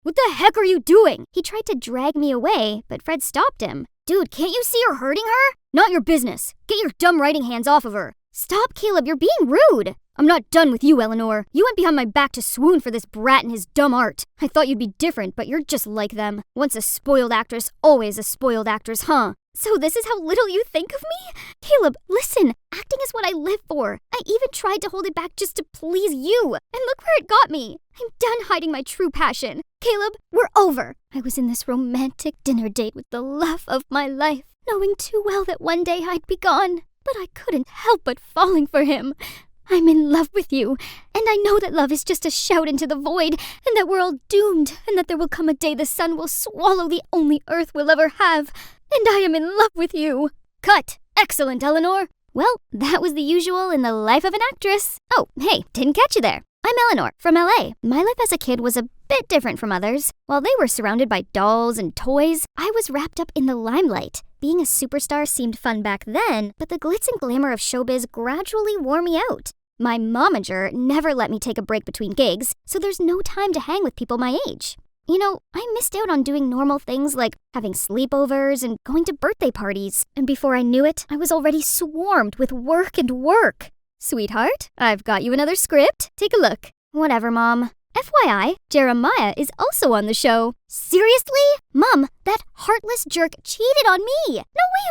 What the heck are you doing? He tried to drag me away, but Fred stopped him. Dude, can't you see you're hurting her? Not your business. Get your dumb writing hands off of her. Stop, Caleb, you're being rude. I'm not done with you, Eleanor. You went behind my back to swoon for this brat and his dumb art. I thought you'd be different, but you're just like them. Once a spoiled actress, always a spoiled actress, huh? So this is how little you think of me? Caleb, listen, acting is what I live for. I even tried to hold it back just to please you, and look where it got me. I'm done hiding my true passion. Caleb, we're over. I was in this romantic dinner date with the love of my life, knowing too well that one day I'd be gone. But I couldn't help but falling for him. I'm in love with you, and I know that love is just a shout into the void, and that we're all doomed, and that there will come a day the sun will swallow the only earth we'll ever have, and I am in love with you. Cut! Excellent, Eleanor. Well, that was the usual in the life of an actress. Oh, hey, didn't catch you there. I'm Eleanor, from LA. My life as a kid was a bit different from others. While they were surrounded by dolls and toys, I was wrapped up in the limelight. Being a superstar seemed fun back then, but the glitz and glamour of showbiz gradually wore me out. My momager never let me take a break between gigs, so there's no time to hang with people my age. You know, I missed out on doing normal things like having sleepovers and going to birthday parties, and before I knew it, I was already swarmed with work and work. Sweetheart, I've got you another script. Take a look. Whatever, Mom. FYI, Jeremiah is also on the show. Seriously? Mom, that heartless jerk cheated on me. No way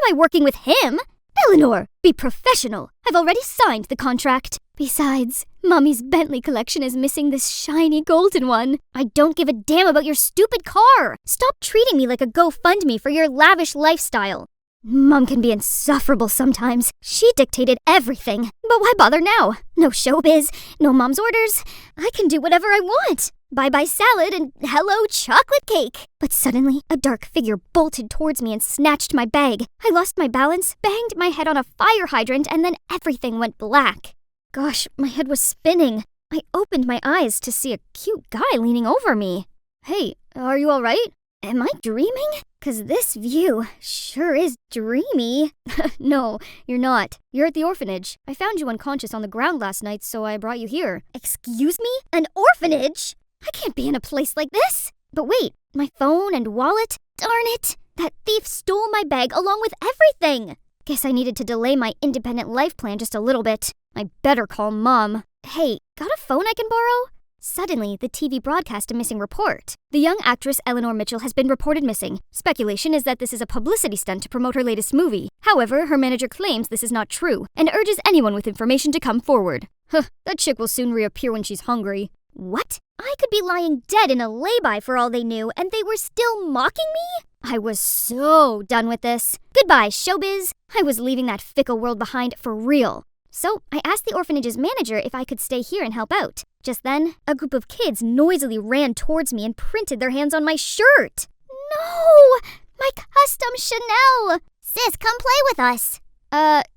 am I working with him. Eleanor, be professional. I've already signed the contract. Besides, Mommy's Bentley collection is missing this shiny golden one. I don't give a damn about your stupid car. Stop treating me like a GoFundMe for your lavish lifestyle. Mom can be insufferable sometimes. She dictated everything. But why bother now? No showbiz, no Mom's orders. I can do whatever I want. Bye-bye salad and hello chocolate cake. But suddenly, a dark figure bolted towards me and snatched my bag. I lost my balance, banged my head on a fire hydrant, and then everything went black. Gosh, my head was spinning. I opened my eyes to see a cute guy leaning over me. Hey, are you all right? Am I dreaming? 'Cause this view sure is dreamy. No, you're not. You're at the orphanage. I found you unconscious on the ground last night, so I brought you here. Excuse me? An orphanage? I can't be in a place like this. But wait, my phone and wallet? Darn it! That thief stole my bag along with everything. Guess I needed to delay my independent life plan just a little bit. I better call Mom. Hey, got a phone I can borrow? Suddenly, the TV broadcast a missing report. The young actress Eleanor Mitchell has been reported missing. Speculation is that this is a publicity stunt to promote her latest movie. However, her manager claims this is not true and urges anyone with information to come forward. That chick will soon reappear when she's hungry. What? I could be lying dead in a lay-by for all they knew, and they were still mocking me? I was so done with this. Goodbye, showbiz. I was leaving that fickle world behind for real. So I asked the orphanage's manager if I could stay here and help out. Just then, a group of kids noisily ran towards me and printed their hands on my shirt. No! My custom Chanel! Sis, come play with us.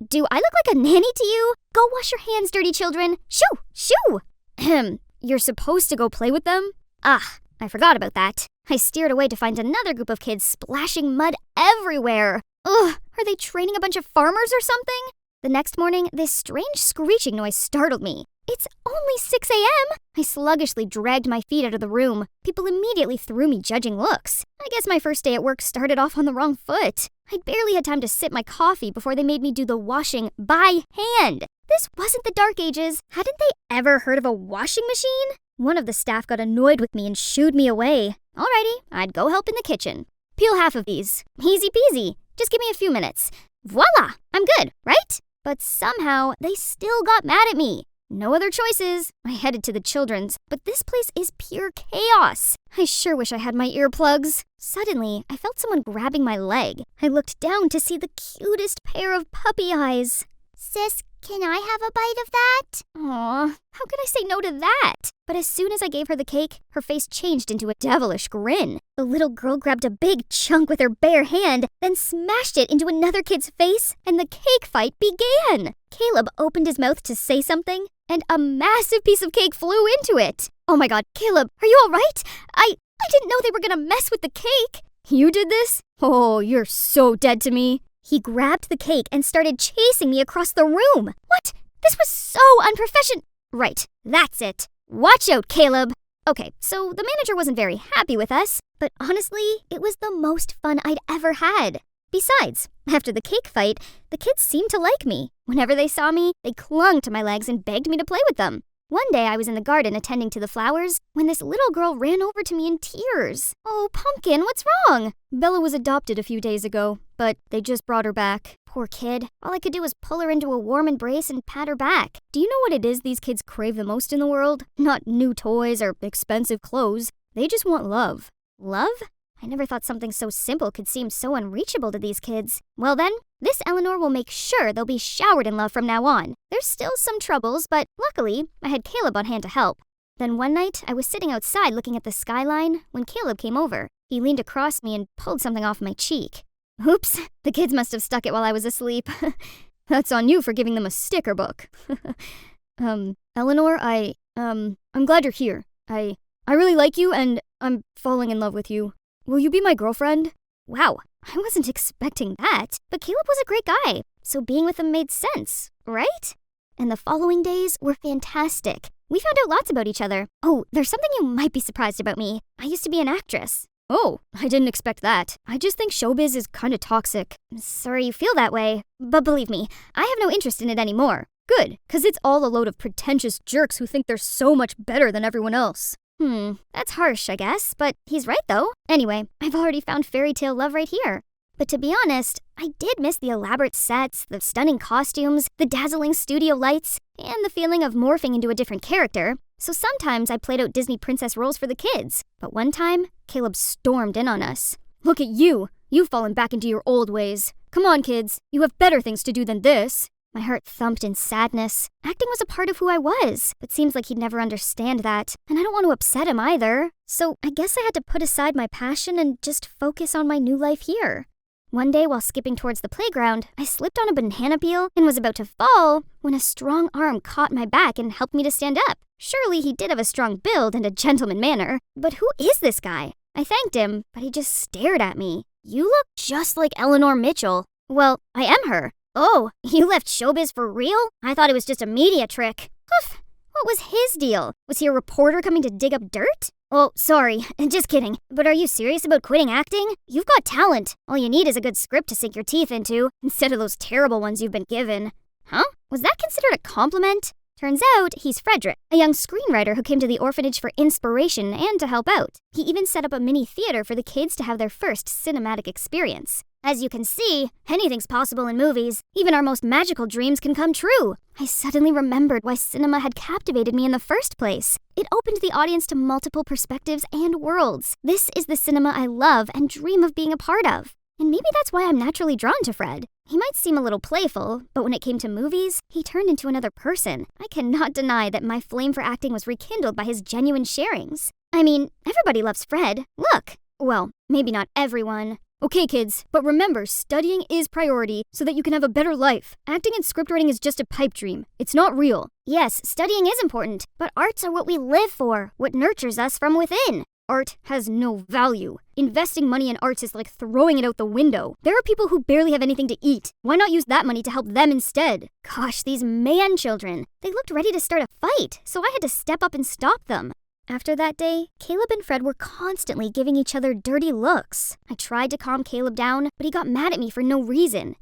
Do I look like a nanny to you? Go wash your hands, dirty children. Shoo! Shoo! You're supposed to go play with them? Ah, I forgot about that. I steered away to find another group of kids splashing mud everywhere. Ugh, are they training a bunch of farmers or something? The next morning, this strange screeching noise startled me. It's only 6 a.m. I sluggishly dragged my feet out of the room. People immediately threw me judging looks. I guess my first day at work started off on the wrong foot. I barely had time to sip my coffee before they made me do the washing by hand. This wasn't the Dark Ages. Hadn't they ever heard of a washing machine? One of the staff got annoyed with me and shooed me away. Alrighty, I'd go help in the kitchen. Peel half of these. Easy peasy. Just give me a few minutes. Voila! I'm good, right? But somehow, they still got mad at me. No other choices. I headed to the children's, but this place is pure chaos. I sure wish I had my earplugs. Suddenly, I felt someone grabbing my leg. I looked down to see the cutest pair of puppy eyes. Sis, can I have a bite of that? Aw, how could I say no to that? But as soon as I gave her the cake, her face changed into a devilish grin. The little girl grabbed a big chunk with her bare hand, then smashed it into another kid's face, and the cake fight began. Caleb opened his mouth to say something, and a massive piece of cake flew into it. Oh my god, Caleb, are you all right? I didn't know they were gonna mess with the cake. You did this? Oh, you're so dead to me. He grabbed the cake and started chasing me across the room. What? This was so unprofessional. Right, that's it. Watch out, Caleb. Okay, so the manager wasn't very happy with us, but honestly, it was the most fun I'd ever had. Besides, after the cake fight, the kids seemed to like me. Whenever they saw me, they clung to my legs and begged me to play with them. One day I was in the garden attending to the flowers when this little girl ran over to me in tears. Oh, Pumpkin, what's wrong? Bella was adopted a few days ago, but they just brought her back. Poor kid. All I could do was pull her into a warm embrace and pat her back. Do you know what it is these kids crave the most in the world? Not new toys or expensive clothes. They just want love. Love? I never thought something so simple could seem so unreachable to these kids. Well then, this Eleanor will make sure they'll be showered in love from now on. There's still some troubles, but luckily, I had Caleb on hand to help. Then one night, I was sitting outside looking at the skyline when Caleb came over. He leaned across me and pulled something off my cheek. Oops, the kids must have stuck it while I was asleep. That's on you for giving them a sticker book. Eleanor, I'm glad you're here. I really like you and I'm falling in love with you. Will you be my girlfriend? Wow, I wasn't expecting that, but Caleb was a great guy, so being with him made sense, right? And the following days were fantastic. We found out lots about each other. Oh, there's something you might be surprised about me. I used to be an actress. Oh, I didn't expect that. I just think showbiz is kinda toxic. Sorry you feel that way, but believe me, I have no interest in it anymore. Good, 'cause it's all a load of pretentious jerks who think they're so much better than everyone else. That's harsh, I guess, but he's right though. Anyway, I've already found fairy tale love right here. But to be honest, I did miss the elaborate sets, the stunning costumes, the dazzling studio lights, and the feeling of morphing into a different character. So sometimes I played out Disney princess roles for the kids. But one time, Caleb stormed in on us. Look at you! You've fallen back into your old ways. Come on, kids. You have better things to do than this. My heart thumped in sadness. Acting was a part of who I was, but seems like he'd never understand that, and I don't want to upset him either. So I guess I had to put aside my passion and just focus on my new life here. One day while skipping towards the playground, I slipped on a banana peel and was about to fall when a strong arm caught my back and helped me to stand up. Surely he did have a strong build and a gentleman manner, but who is this guy? I thanked him, but he just stared at me. You look just like Eleanor Mitchell. Well, I am her. Oh, you left showbiz for real? I thought it was just a media trick. Oof, what was his deal? Was he a reporter coming to dig up dirt? Oh, sorry, just kidding. But are you serious about quitting acting? You've got talent. All you need is a good script to sink your teeth into, instead of those terrible ones you've been given. Huh? Was that considered a compliment? Turns out he's Frederick, a young screenwriter who came to the orphanage for inspiration and to help out. He even set up a mini theater for the kids to have their first cinematic experience. As you can see, anything's possible in movies. Even our most magical dreams can come true. I suddenly remembered why cinema had captivated me in the first place. It opened the audience to multiple perspectives and worlds. This is the cinema I love and dream of being a part of. And maybe that's why I'm naturally drawn to Fred. He might seem a little playful, but when it came to movies, he turned into another person. I cannot deny that my flame for acting was rekindled by his genuine sharings. I mean, everybody loves Fred. Look. Well, maybe not everyone. Okay, kids, but remember, studying is priority so that you can have a better life. Acting and scriptwriting is just a pipe dream. It's not real. Yes, studying is important, but arts are what we live for, what nurtures us from within. Art has no value. Investing money in arts is like throwing it out the window. There are people who barely have anything to eat. Why not use that money to help them instead? Gosh, these man children. They looked ready to start a fight, so I had to step up and stop them. After that day, Caleb and Fred were constantly giving each other dirty looks. I tried to calm Caleb down, but he got mad at me for no reason.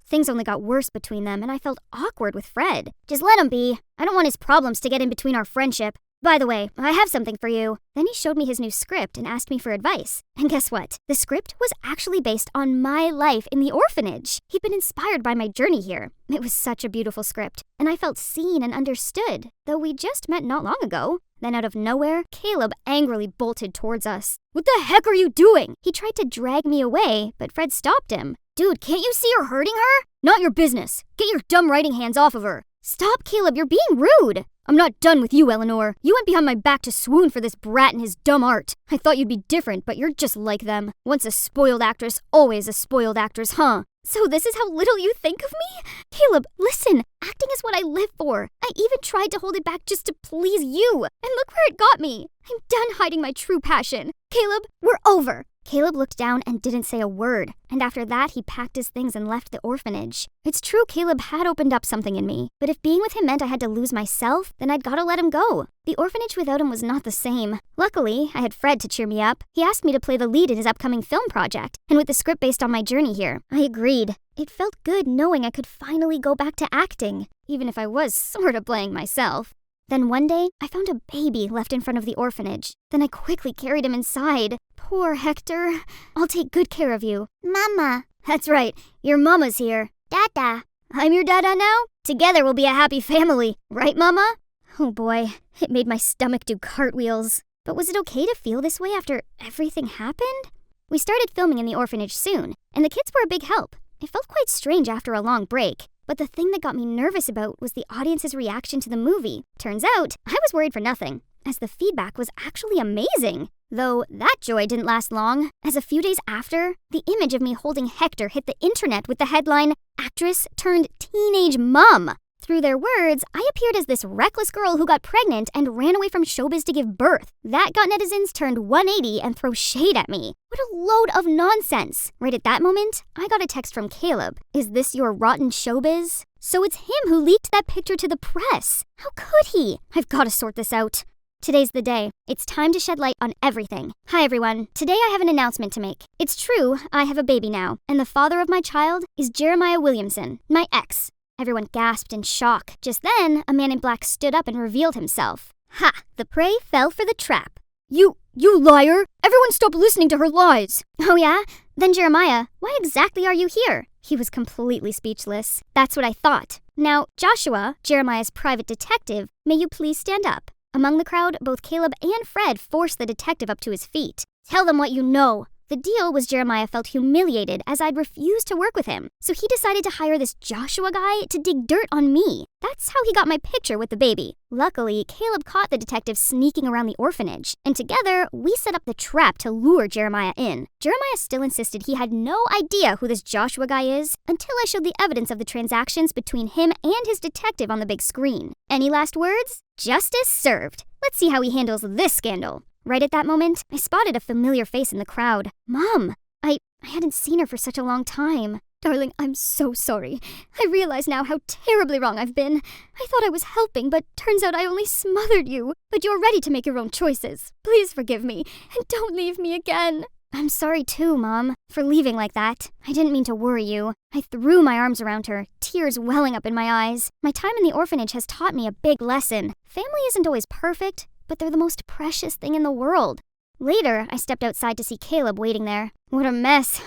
Things only got worse between them, and I felt awkward with Fred. Just let him be. I don't want his problems to get in between our friendship. By the way, I have something for you. Then he showed me his new script and asked me for advice. And guess what? The script was actually based on my life in the orphanage. He'd been inspired by my journey here. It was such a beautiful script, and I felt seen and understood, though we just met not long ago. Then out of nowhere, Caleb angrily bolted towards us. What the heck are you doing? He tried to drag me away, but Fred stopped him. Dude, can't you see you're hurting her? Not your business. Get your dumb writing hands off of her. Stop, Caleb, you're being rude. I'm not done with you, Eleanor. You went behind my back to swoon for this brat and his dumb art. I thought you'd be different, but you're just like them. Once a spoiled actress, always a spoiled actress, huh? So this is how little you think of me? Caleb, listen, acting is what I live for. I even tried to hold it back just to please you. And look where it got me. I'm done hiding my true passion. Caleb, we're over. Caleb looked down and didn't say a word, and after that he packed his things and left the orphanage. It's true Caleb had opened up something in me, but if being with him meant I had to lose myself, then I'd gotta let him go. The orphanage without him was not the same. Luckily, I had Fred to cheer me up. He asked me to play the lead in his upcoming film project, and with the script based on my journey here, I agreed. It felt good knowing I could finally go back to acting, even if I was sorta playing myself. Then one day, I found a baby left in front of the orphanage. Then I quickly carried him inside. Poor Hector. I'll take good care of you. Mama. That's right. Your mama's here. Dada. I'm your dada now? Together we'll be a happy family. Right, Mama? Oh boy, it made my stomach do cartwheels. But was it okay to feel this way after everything happened? We started filming in the orphanage soon, and the kids were a big help. It felt quite strange after a long break. But the thing that got me nervous about was the audience's reaction to the movie. Turns out, I was worried for nothing, as the feedback was actually amazing. Though that joy didn't last long, as a few days after, the image of me holding Hector hit the internet with the headline, "Actress turned teenage mom." Through their words, I appeared as this reckless girl who got pregnant and ran away from showbiz to give birth. That got netizens turned 180 and throw shade at me. What a load of nonsense. Right at that moment, I got a text from Caleb. Is this your rotten showbiz? So it's him who leaked that picture to the press. How could he? I've got to sort this out. Today's the day. It's time to shed light on everything. Hi everyone. Today I have an announcement to make. It's true, I have a baby now, and the father of my child is Jeremiah Williamson, my ex. Everyone gasped in shock. Just then, a man in black stood up and revealed himself. Ha! The prey fell for the trap. You liar! Everyone stop listening to her lies! Oh yeah? Then Jeremiah, why exactly are you here? He was completely speechless. That's what I thought. Now, Joshua, Jeremiah's private detective, may you please stand up? Among the crowd, both Caleb and Fred forced the detective up to his feet. Tell them what you know. The deal was Jeremiah felt humiliated as I'd refused to work with him, so he decided to hire this Joshua guy to dig dirt on me. That's how he got my picture with the baby. Luckily, Caleb caught the detective sneaking around the orphanage, and together, we set up the trap to lure Jeremiah in. Jeremiah still insisted he had no idea who this Joshua guy is until I showed the evidence of the transactions between him and his detective on the big screen. Any last words? Justice served. Let's see how he handles this scandal. Right at that moment, I spotted a familiar face in the crowd. Mom! I hadn't seen her for such a long time. Darling, I'm so sorry. I realize now how terribly wrong I've been. I thought I was helping, but turns out I only smothered you. But you're ready to make your own choices. Please forgive me, and don't leave me again. I'm sorry too, Mom, for leaving like that. I didn't mean to worry you. I threw my arms around her, tears welling up in my eyes. My time in the orphanage has taught me a big lesson. Family isn't always perfect, but they're the most precious thing in the world. Later, I stepped outside to see Caleb waiting there. What a mess.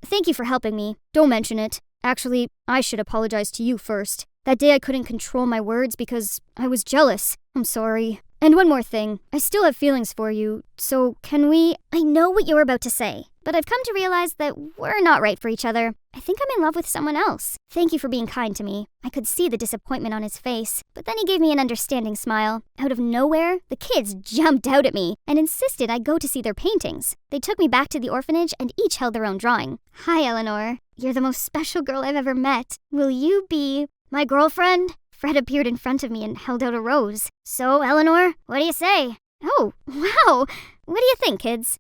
Thank you for helping me. Don't mention it. Actually, I should apologize to you first. That day I couldn't control my words because I was jealous. I'm sorry. And one more thing. I still have feelings for you, so can we... I know what you're about to say, but I've come to realize that we're not right for each other. I think I'm in love with someone else. Thank you for being kind to me. I could see the disappointment on his face, but then he gave me an understanding smile. Out of nowhere, the kids jumped out at me and insisted I go to see their paintings. They took me back to the orphanage and each held their own drawing. Hi, Eleanor. You're the most special girl I've ever met. Will you be my girlfriend? Fred appeared in front of me and held out a rose. So, Eleanor, what do you say? Oh, wow. What do you think, kids?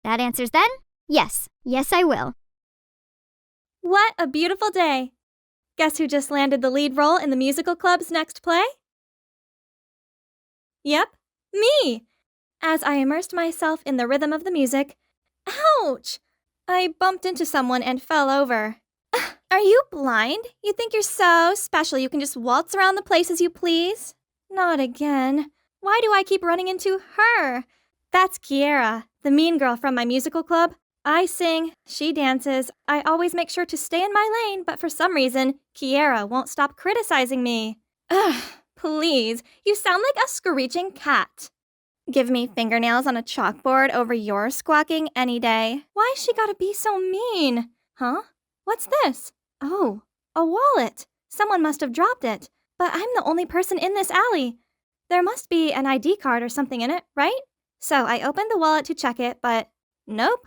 That answers then? Yes. Yes, I will. What a beautiful day. Guess who just landed the lead role in the musical club's next play? Yep, me. As I immersed myself in the rhythm of the music, ouch! I bumped into someone and fell over. Are you blind? You think you're so special you can just waltz around the place as you please? Not again. Why do I keep running into her? That's Kiera, the mean girl from my musical club. I sing, she dances. I always make sure to stay in my lane, but for some reason, Kiera won't stop criticizing me. Ugh, please, you sound like a screeching cat. Give me fingernails on a chalkboard over your squawking any day. Why's she gotta be so mean? Huh? What's this? Oh, a wallet. Someone must have dropped it, but I'm the only person in this alley. There must be an ID card or something in it, right? So I opened the wallet to check it, but nope.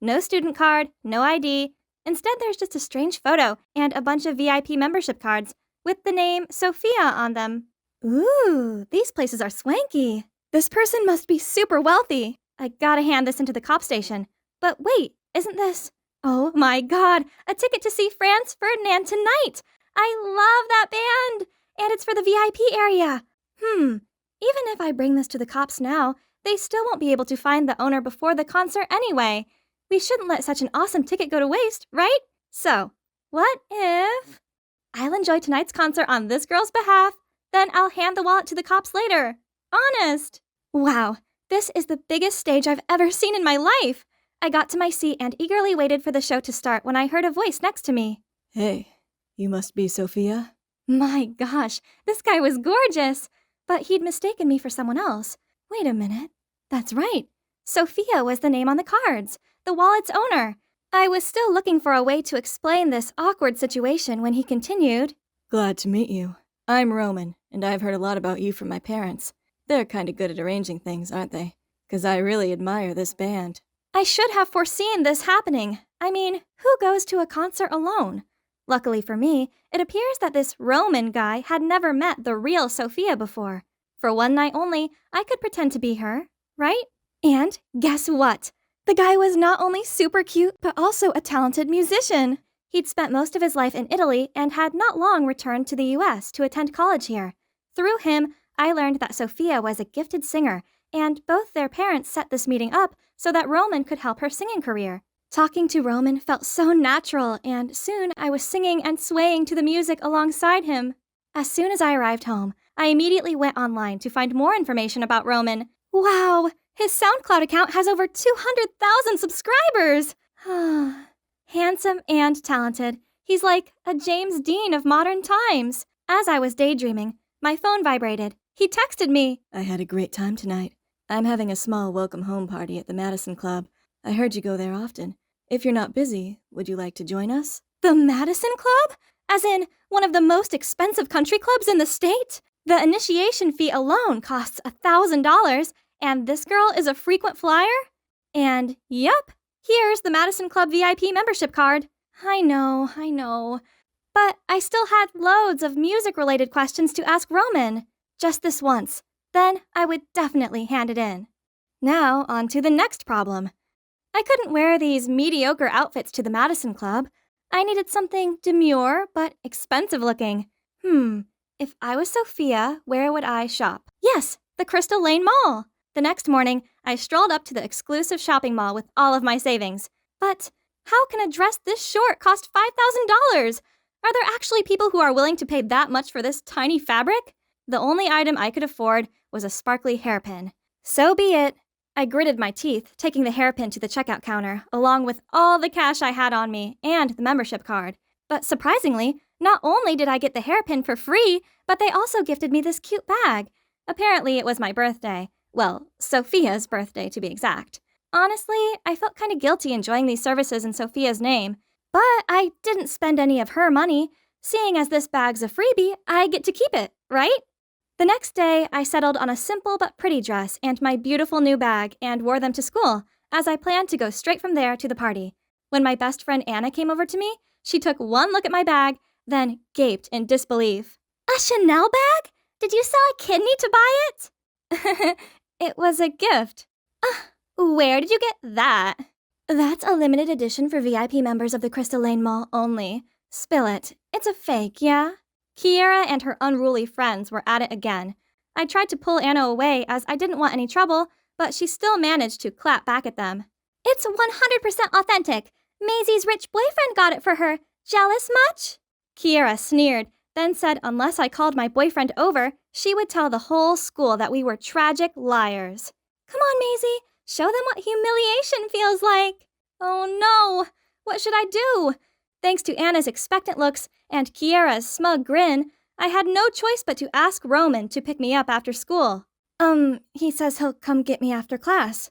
No student card, no ID. Instead, there's just a strange photo and a bunch of VIP membership cards with the name Sophia on them. Ooh, these places are swanky. This person must be super wealthy. I gotta hand this into the cop station. But wait, isn't this... Oh my god, a ticket to see Franz Ferdinand tonight! I love that band! And it's for the VIP area. Even if I bring this to the cops now, they still won't be able to find the owner before the concert anyway. We shouldn't let such an awesome ticket go to waste, right? So, what if... I'll enjoy tonight's concert on this girl's behalf, then I'll hand the wallet to the cops later. Honest! Wow, this is the biggest stage I've ever seen in my life! I got to my seat and eagerly waited for the show to start when I heard a voice next to me. Hey, you must be Sophia? My gosh, this guy was gorgeous! But he'd mistaken me for someone else. Wait a minute. That's right. Sophia was the name on the cards, the wallet's owner. I was still looking for a way to explain this awkward situation when he continued. Glad to meet you. I'm Roman, and I've heard a lot about you from my parents. They're kinda good at arranging things, aren't they? 'Cause I really admire this band. I should have foreseen this happening. I mean, who goes to a concert alone? Luckily for me, it appears that this Roman guy had never met the real Sophia before. For one night only, I could pretend to be her, right? And guess what? The guy was not only super cute, but also a talented musician. He'd spent most of his life in Italy and had not long returned to the US to attend college here. Through him, I learned that Sophia was a gifted singer, and both their parents set this meeting up so that Roman could help her singing career. Talking to Roman felt so natural, and soon I was singing and swaying to the music alongside him. As soon as I arrived home, I immediately went online to find more information about Roman. Wow! His SoundCloud account has over 200,000 subscribers! Handsome and talented. He's like a James Dean of modern times. As I was daydreaming, my phone vibrated. He texted me. I had a great time tonight. I'm having a small welcome home party at the Madison Club. I heard you go there often. If you're not busy, would you like to join us? The Madison Club? As in, one of the most expensive country clubs in the state? The initiation fee alone costs $1,000, and this girl is a frequent flyer? And yep, here's the Madison Club VIP membership card. I know. But I still had loads of music-related questions to ask Roman. Just this once. Then I would definitely hand it in. Now, on to the next problem. I couldn't wear these mediocre outfits to the Madison Club. I needed something demure but expensive looking. If I was Sophia, where would I shop? Yes, the Crystal Lane Mall. The next morning, I strolled up to the exclusive shopping mall with all of my savings. But how can a dress this short cost $5,000? Are there actually people who are willing to pay that much for this tiny fabric? The only item I could afford was a sparkly hairpin. So be it. I gritted my teeth, taking the hairpin to the checkout counter, along with all the cash I had on me and the membership card. But surprisingly, not only did I get the hairpin for free, but they also gifted me this cute bag. Apparently, it was my birthday. Well, Sophia's birthday, to be exact. Honestly, I felt kind of guilty enjoying these services in Sophia's name. But I didn't spend any of her money. Seeing as this bag's a freebie, I get to keep it, right? The next day, I settled on a simple but pretty dress and my beautiful new bag and wore them to school, as I planned to go straight from there to the party. When my best friend Anna came over to me, she took one look at my bag, then gaped in disbelief. A Chanel bag? Did you sell a kidney to buy it? It was a gift. Where did you get that? That's a limited edition for VIP members of the Crystal Lane Mall only. Spill it. It's a fake, yeah? Kiera and her unruly friends were at it again. I tried to pull Anna away as I didn't want any trouble, but she still managed to clap back at them. It's 100% authentic. Maisie's rich boyfriend got it for her. Jealous much? Kiera sneered, then said unless I called my boyfriend over, she would tell the whole school that we were tragic liars. Come on, Maisie. Show them what humiliation feels like. Oh no! What should I do? Thanks to Anna's expectant looks and Kiera's smug grin, I had no choice but to ask Roman to pick me up after school. He says he'll come get me after class.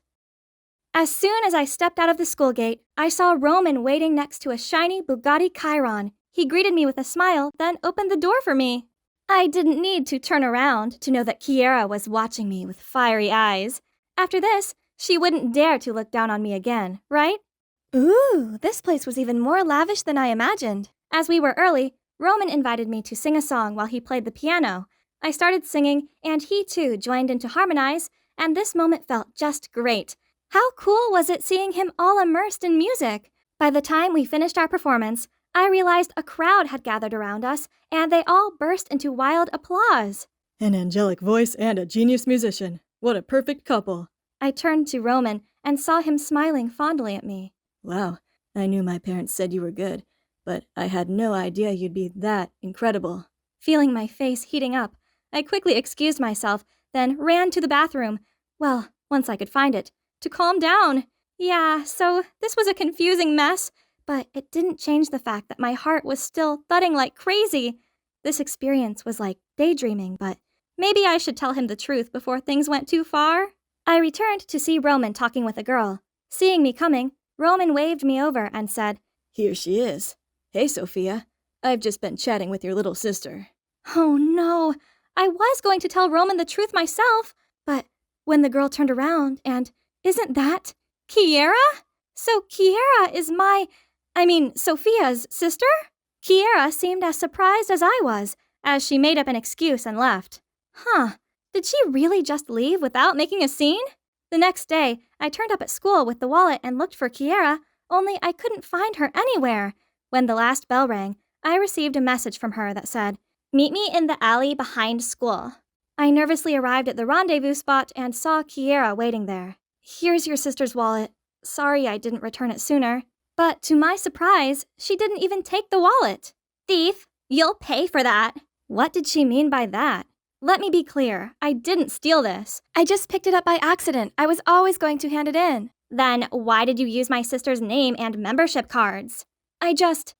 As soon as I stepped out of the school gate, I saw Roman waiting next to a shiny Bugatti Chiron. He greeted me with a smile, then opened the door for me. I didn't need to turn around to know that Kiera was watching me with fiery eyes. After this, she wouldn't dare to look down on me again, right? Ooh, this place was even more lavish than I imagined. As we were early, Roman invited me to sing a song while he played the piano. I started singing, and he too joined in to harmonize, and this moment felt just great. How cool was it seeing him all immersed in music? By the time we finished our performance, I realized a crowd had gathered around us, and they all burst into wild applause. An angelic voice and a genius musician. What a perfect couple. I turned to Roman and saw him smiling fondly at me. Wow, I knew my parents said you were good, but I had no idea you'd be that incredible. Feeling my face heating up, I quickly excused myself, then ran to the bathroom. Well, once I could find it, to calm down. Yeah, so this was a confusing mess, but it didn't change the fact that my heart was still thudding like crazy. This experience was like daydreaming, but maybe I should tell him the truth before things went too far. I returned to see Roman talking with a girl. Seeing me coming, Roman waved me over and said, Here she is. Hey, Sophia. I've just been chatting with your little sister. Oh no, I was going to tell Roman the truth myself, but when the girl turned around and, isn't that Kiera? So Kiera is Sophia's sister? Kiera seemed as surprised as I was, as she made up an excuse and left. Huh, did she really just leave without making a scene? The next day, I turned up at school with the wallet and looked for Kiera, only I couldn't find her anywhere. When the last bell rang, I received a message from her that said, Meet me in the alley behind school. I nervously arrived at the rendezvous spot and saw Kiera waiting there. Here's your sister's wallet. Sorry I didn't return it sooner. But to my surprise, she didn't even take the wallet. Thief, you'll pay for that. What did she mean by that? Let me be clear, I didn't steal this. I just picked it up by accident. I was always going to hand it in. Then why did you use my sister's name and membership cards?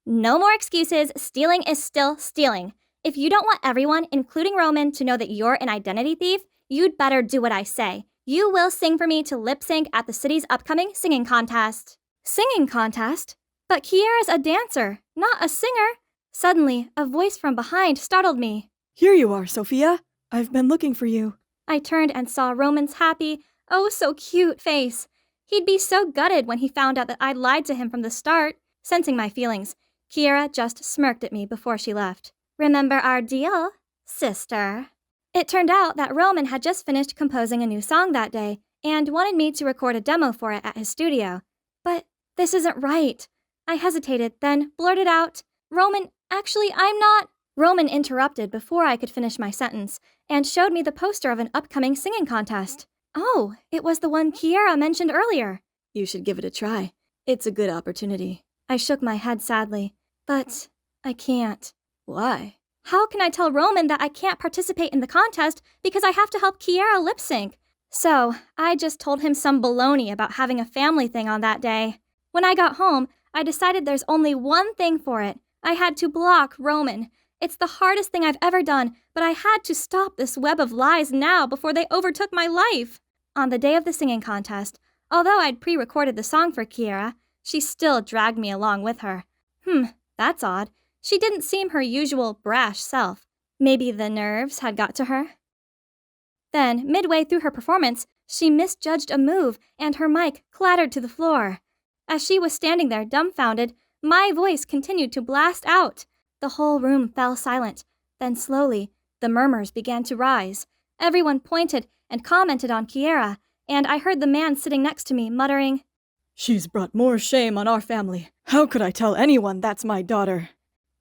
No more excuses. Stealing is still stealing. If you don't want everyone, including Roman, to know that you're an identity thief, you'd better do what I say. You will sing for me to lip sync at the city's upcoming singing contest. Singing contest? But Kiera's a dancer, not a singer. Suddenly, a voice from behind startled me. Here you are, Sophia. I've been looking for you. I turned and saw Roman's happy, oh so cute face. He'd be so gutted when he found out that I'd lied to him from the start. Sensing my feelings, Kiera just smirked at me before she left. Remember our deal, sister? It turned out that Roman had just finished composing a new song that day and wanted me to record a demo for it at his studio. But this isn't right. I hesitated, then blurted out, Roman, actually, I'm not. Roman interrupted before I could finish my sentence and showed me the poster of an upcoming singing contest. Oh, it was the one Kiera mentioned earlier. You should give it a try. It's a good opportunity. I shook my head sadly, but I can't. Why? How can I tell Roman that I can't participate in the contest because I have to help Kiera lip sync? So I just told him some baloney about having a family thing on that day. When I got home, I decided there's only one thing for it. I had to block Roman. It's the hardest thing I've ever done, but I had to stop this web of lies now before they overtook my life. On the day of the singing contest, although I'd pre-recorded the song for Kiera, she still dragged me along with her. That's odd. She didn't seem her usual brash self. Maybe the nerves had got to her? Then, midway through her performance, she misjudged a move and her mic clattered to the floor. As she was standing there dumbfounded, my voice continued to blast out. The whole room fell silent. Then slowly, the murmurs began to rise. Everyone pointed and commented on Kiera, and I heard the man sitting next to me muttering, She's brought more shame on our family. How could I tell anyone that's my daughter?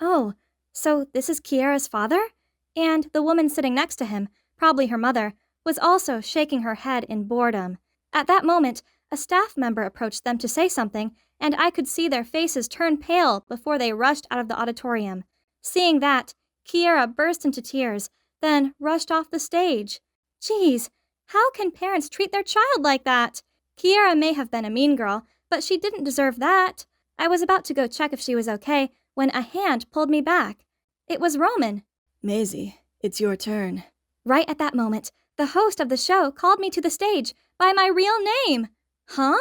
Oh, so this is Kiera's father? And the woman sitting next to him, probably her mother, was also shaking her head in boredom. At that moment, a staff member approached them to say something, and I could see their faces turn pale before they rushed out of the auditorium. Seeing that, Kiera burst into tears, then rushed off the stage. Geez, how can parents treat their child like that? Kiera may have been a mean girl, but she didn't deserve that. I was about to go check if she was okay when a hand pulled me back. It was Roman. Maisie, it's your turn. Right at that moment, the host of the show called me to the stage by my real name. Huh?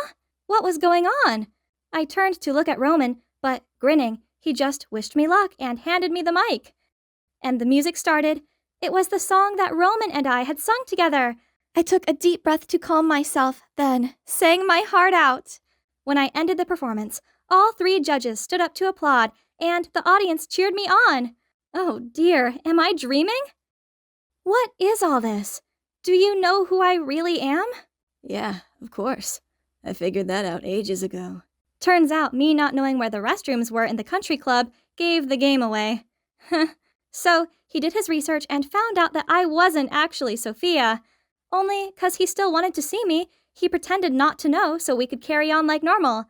What was going on? I turned to look at Roman, but, grinning, he just wished me luck and handed me the mic. And the music started. It was the song that Roman and I had sung together. I took a deep breath to calm myself, then sang my heart out. When I ended the performance, all 3 judges stood up to applaud, and the audience cheered me on. Oh dear, am I dreaming? What is all this? Do you know who I really am? Yeah, of course. I figured that out ages ago. Turns out me not knowing where the restrooms were in the country club gave the game away. So he did his research and found out that I wasn't actually Sophia. Only 'cause he still wanted to see me, he pretended not to know so we could carry on like normal.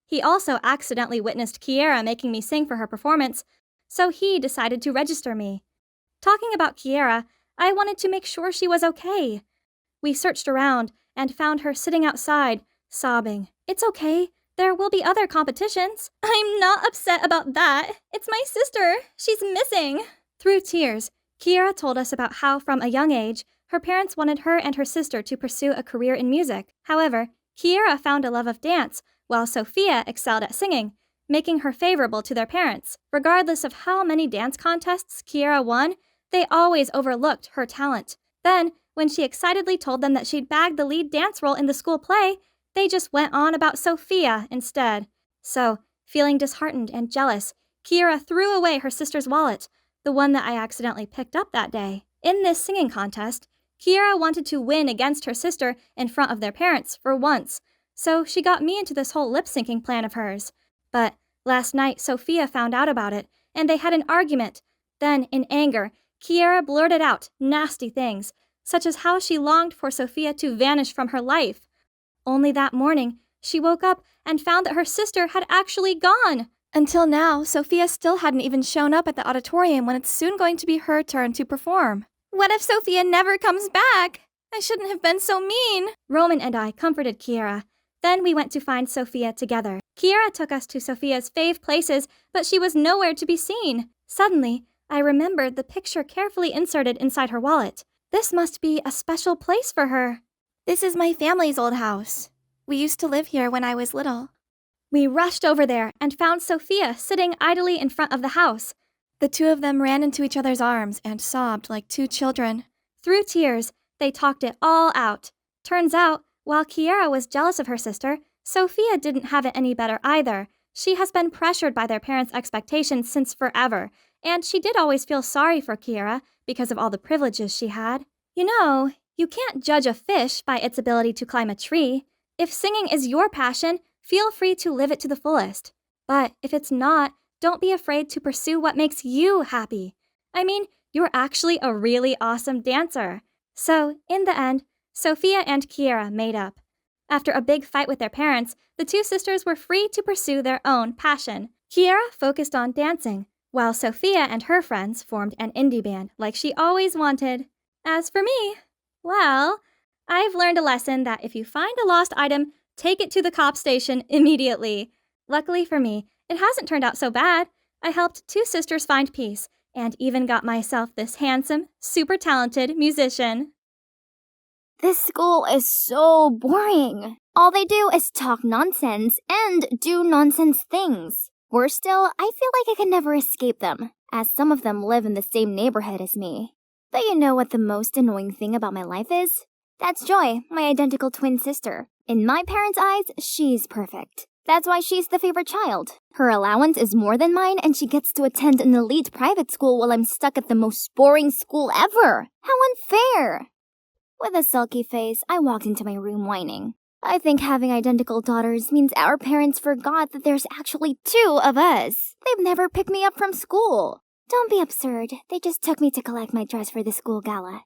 He also accidentally witnessed Kiera making me sing for her performance, so he decided to register me. Talking about Kiera, I wanted to make sure she was okay. We searched around and found her sitting outside, sobbing. It's okay. There will be other competitions. I'm not upset about that. It's my sister. She's missing. Through tears, Kiera told us about how, from a young age, her parents wanted her and her sister to pursue a career in music. However, Kiera found a love of dance, while Sophia excelled at singing, making her favorable to their parents. Regardless of how many dance contests Kiera won, they always overlooked her talent. Then, when she excitedly told them that she'd bagged the lead dance role in the school play, they just went on about Sophia instead. So, feeling disheartened and jealous, Kiera threw away her sister's wallet, the one that I accidentally picked up that day. In this singing contest, Kiera wanted to win against her sister in front of their parents for once, so she got me into this whole lip-syncing plan of hers. But last night, Sophia found out about it, and they had an argument. Then, in anger, Kiera blurted out nasty things, such as how she longed for Sophia to vanish from her life. Only that morning, she woke up and found that her sister had actually gone. Until now, Sophia still hadn't even shown up at the auditorium when it's soon going to be her turn to perform. What if Sophia never comes back? I shouldn't have been so mean. Roman and I comforted Kiera. Then we went to find Sophia together. Kiera took us to Sophia's fave places, but she was nowhere to be seen. Suddenly, I remembered the picture carefully inserted inside her wallet. This must be a special place for her. This is my family's old house. We used to live here when I was little. We rushed over there and found Sophia sitting idly in front of the house. The two of them ran into each other's arms and sobbed like two children. Through tears, they talked it all out. Turns out, while Kiera was jealous of her sister, Sophia didn't have it any better either. She has been pressured by their parents' expectations since forever, and she did always feel sorry for Kiera because of all the privileges she had. You know, you can't judge a fish by its ability to climb a tree. If singing is your passion, feel free to live it to the fullest. But if it's not, don't be afraid to pursue what makes you happy. I mean, you're actually a really awesome dancer. So, in the end, Sophia and Kiera made up. After a big fight with their parents, the two sisters were free to pursue their own passion. Kiera focused on dancing, while Sophia and her friends formed an indie band like she always wanted. As for me, well, I've learned a lesson that if you find a lost item, take it to the cop station immediately. Luckily for me, it hasn't turned out so bad. I helped two sisters find peace, and even got myself this handsome, super talented musician. This school is so boring. All they do is talk nonsense and do nonsense things. Worse still, I feel like I can never escape them, as some of them live in the same neighborhood as me. But you know what the most annoying thing about my life is? That's Joy, my identical twin sister. In my parents' eyes, she's perfect. That's why she's the favorite child. Her allowance is more than mine, and she gets to attend an elite private school while I'm stuck at the most boring school ever. How unfair! With a sulky face, I walked into my room whining. I think having identical daughters means our parents forgot that there's actually two of us. They've never picked me up from school. Don't be absurd. They just took me to collect my dress for the school gala.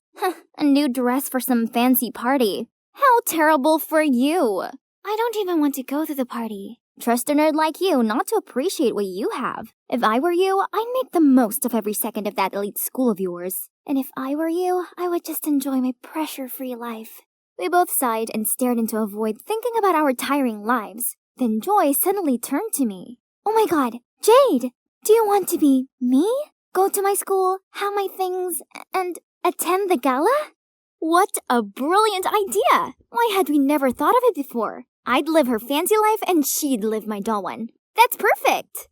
A new dress for some fancy party. How terrible for you. I don't even want to go to the party. Trust a nerd like you not to appreciate what you have. If I were you, I'd make the most of every second of that elite school of yours. And if I were you, I would just enjoy my pressure-free life. We both sighed and stared into a void, thinking about our tiring lives. Then Joy suddenly turned to me. Oh my god, Jade! Do you want to be me? Go to my school, have my things, and attend the gala? What a brilliant idea! Why had we never thought of it before? I'd live her fancy life and she'd live my dull one. That's perfect!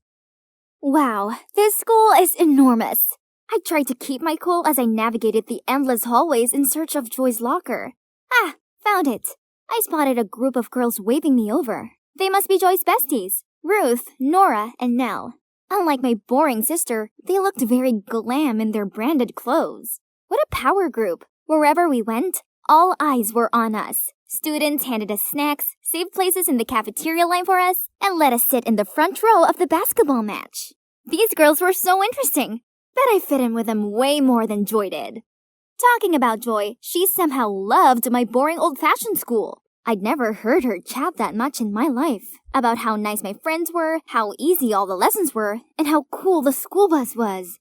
Wow, this school is enormous. I tried to keep my cool as I navigated the endless hallways in search of Joy's locker. Ah, found it. I spotted a group of girls waving me over. They must be Joy's besties, Ruth, Nora, and Nell. Unlike my boring sister, they looked very glam in their branded clothes. What a power group. Wherever we went, all eyes were on us. Students handed us snacks, saved places in the cafeteria line for us, and let us sit in the front row of the basketball match. These girls were so interesting, but I fit in with them way more than Joy did. Talking about Joy, she somehow loved my boring old-fashioned school. I'd never heard her chat that much in my life, about how nice my friends were, how easy all the lessons were, and how cool the school bus was.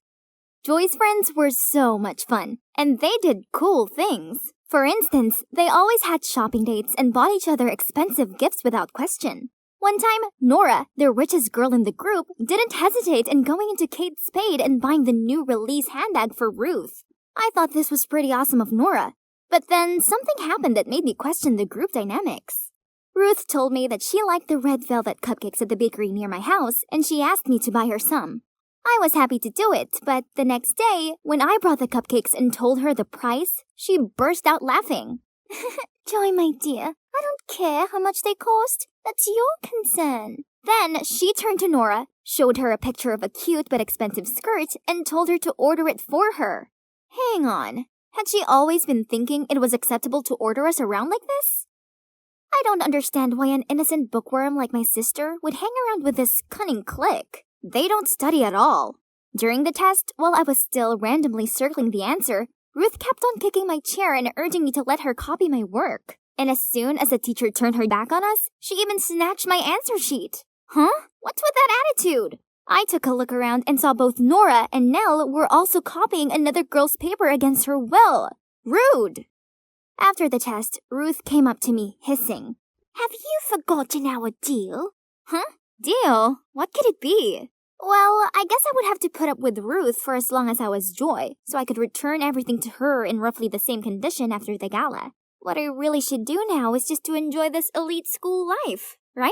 Joy's friends were so much fun, and they did cool things. For instance, they always had shopping dates and bought each other expensive gifts without question. One time, Nora, the richest girl in the group, didn't hesitate in going into Kate Spade and buying the new release handbag for Ruth. I thought this was pretty awesome of Nora. But then something happened that made me question the group dynamics. Ruth told me that she liked the red velvet cupcakes at the bakery near my house, and she asked me to buy her some. I was happy to do it, but the next day, when I brought the cupcakes and told her the price, she burst out laughing. Joy, my dear, I don't care how much they cost. That's your concern. Then she turned to Nora, showed her a picture of a cute but expensive skirt, and told her to order it for her. Hang on. Had she always been thinking it was acceptable to order us around like this? I don't understand why an innocent bookworm like my sister would hang around with this cunning clique. They don't study at all. During the test, while I was still randomly circling the answer, Ruth kept on kicking my chair and urging me to let her copy my work. And as soon as the teacher turned her back on us, she even snatched my answer sheet. Huh? What's with that attitude? I took a look around and saw both Nora and Nell were also copying another girl's paper against her will. Rude! After the test, Ruth came up to me, hissing. Have you forgotten our deal? Huh? Deal? What could it be? Well, I guess I would have to put up with Ruth for as long as I was Joy, so I could return everything to her in roughly the same condition after the gala. What I really should do now is just to enjoy this elite school life, right?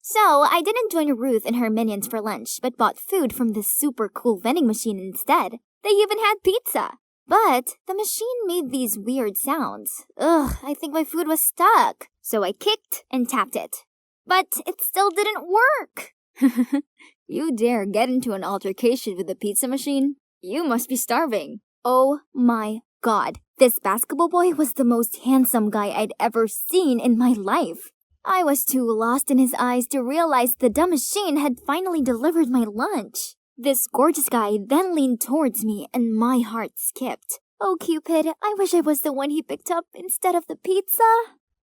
So, I didn't join Ruth and her minions for lunch, but bought food from this super cool vending machine instead. They even had pizza. But the machine made these weird sounds. Ugh, I think my food was stuck. So I kicked and tapped it. But it still didn't work. You dare get into an altercation with the pizza machine? You must be starving. Oh my God. This basketball boy was the most handsome guy I'd ever seen in my life. I was too lost in his eyes to realize the dumb machine had finally delivered my lunch. This gorgeous guy then leaned towards me and my heart skipped. Oh, Cupid, I wish I was the one he picked up instead of the pizza.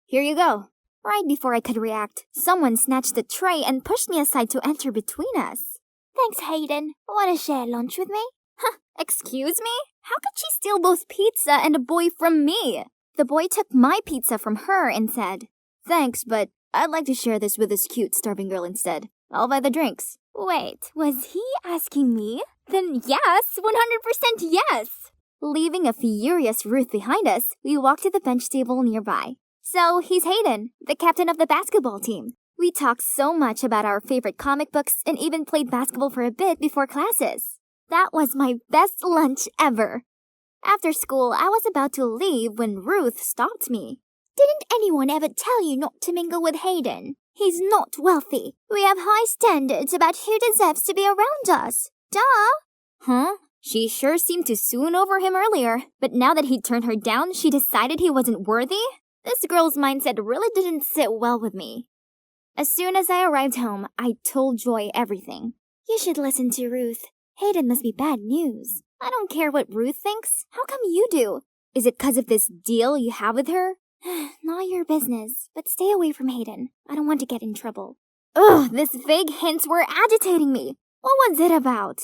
Here you go. Right before I could react, someone snatched the tray and pushed me aside to enter between us. Thanks, Hayden. Want to share lunch with me? Huh, excuse me? How could she steal both pizza and a boy from me? The boy took my pizza from her and said, Thanks, but I'd like to share this with this cute, starving girl instead. I'll buy the drinks. Wait, was he asking me? Then yes, 100% yes! Leaving a furious Ruth behind us, we walked to the bench table nearby. So, he's Hayden, the captain of the basketball team. We talked so much about our favorite comic books and even played basketball for a bit before classes. That was my best lunch ever. After school, I was about to leave when Ruth stopped me. Didn't anyone ever tell you not to mingle with Hayden? He's not wealthy. We have high standards about who deserves to be around us. Duh! Huh? She sure seemed to swoon over him earlier, but now that he'd turned her down, she decided he wasn't worthy? This girl's mindset really didn't sit well with me. As soon as I arrived home, I told Joy everything. You should listen to Ruth. Hayden must be bad news. I don't care what Ruth thinks. How come you do? Is it 'cause of this deal you have with her? Not your business, but stay away from Hayden. I don't want to get in trouble. Ugh, these vague hints were agitating me. What was it about?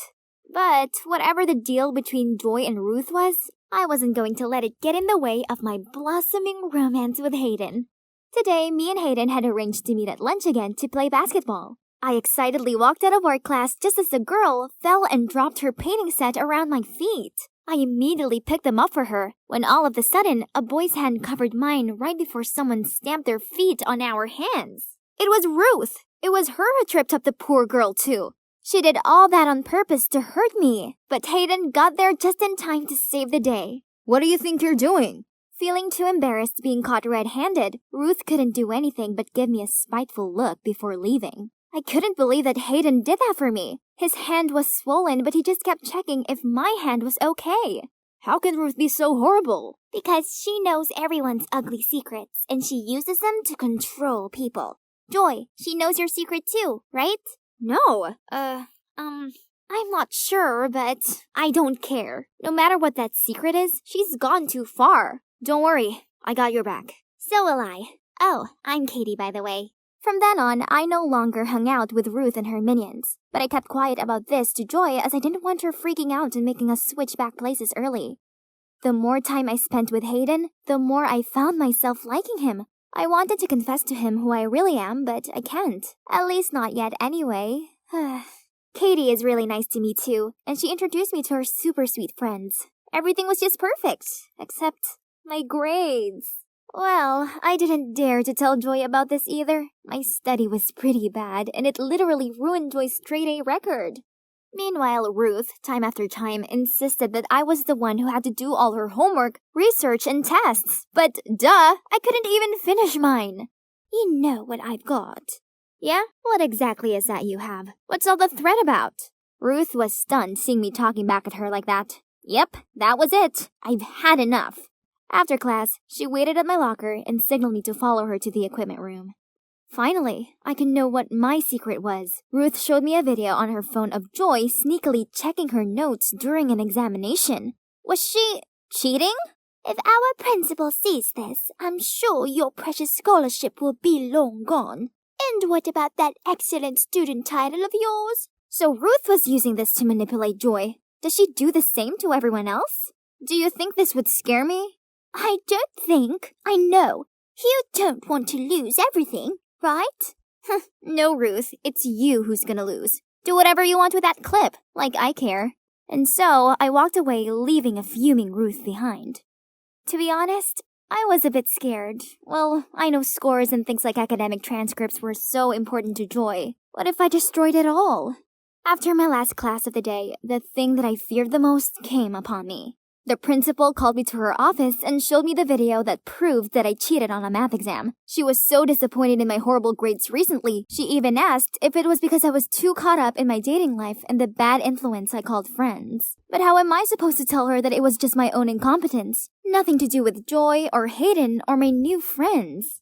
But whatever the deal between Joy and Ruth was, I wasn't going to let it get in the way of my blossoming romance with Hayden. Today, me and Hayden had arranged to meet at lunch again to play basketball. I excitedly walked out of art class just as the girl fell and dropped her painting set around my feet. I immediately picked them up for her, when all of a sudden, a boy's hand covered mine right before someone stamped their feet on our hands. It was Ruth. It was her who tripped up the poor girl, too. She did all that on purpose to hurt me, but Hayden got there just in time to save the day. What do you think you're doing? Feeling too embarrassed being caught red-handed, Ruth couldn't do anything but give me a spiteful look before leaving. I couldn't believe that Hayden did that for me. His hand was swollen, but he just kept checking if my hand was okay. How can Ruth be so horrible? Because she knows everyone's ugly secrets, and she uses them to control people. Joy, she knows your secret too, right? No. I'm not sure, but I don't care. No matter what that secret is, she's gone too far. Don't worry, I got your back. So will I. Oh, I'm Katie, by the way. From then on, I no longer hung out with Ruth and her minions. But I kept quiet about this to Joy as I didn't want her freaking out and making us switch back places early. The more time I spent with Hayden, the more I found myself liking him. I wanted to confess to him who I really am, but I can't. At least not yet anyway. Katie is really nice to me too, and she introduced me to her super sweet friends. Everything was just perfect, except my grades. Well, I didn't dare to tell Joy about this either. My study was pretty bad, and it literally ruined Joy's straight-A record. Meanwhile, Ruth, time after time, insisted that I was the one who had to do all her homework, research, and tests. But duh, I couldn't even finish mine. You know what I've got. Yeah? What exactly is that you have? What's all the threat about? Ruth was stunned seeing me talking back at her like that. Yep, that was it. I've had enough. After class, she waited at my locker and signaled me to follow her to the equipment room. Finally, I can know what my secret was. Ruth showed me a video on her phone of Joy sneakily checking her notes during an examination. Was she cheating? If our principal sees this, I'm sure your precious scholarship will be long gone. And what about that excellent student title of yours? So Ruth was using this to manipulate Joy. Does she do the same to everyone else? Do you think this would scare me? I don't think. I know. You don't want to lose everything, right? No, Ruth. It's you who's gonna lose. Do whatever you want with that clip, like I care. And so I walked away, leaving a fuming Ruth behind. To be honest, I was a bit scared. Well, I know scores and things like academic transcripts were so important to Joy. What if I destroyed it all? After my last class of the day, the thing that I feared the most came upon me. The principal called me to her office and showed me the video that proved that I cheated on a math exam. She was so disappointed in my horrible grades recently, she even asked if it was because I was too caught up in my dating life and the bad influence I called friends. But how am I supposed to tell her that it was just my own incompetence? Nothing to do with Joy or Hayden or my new friends.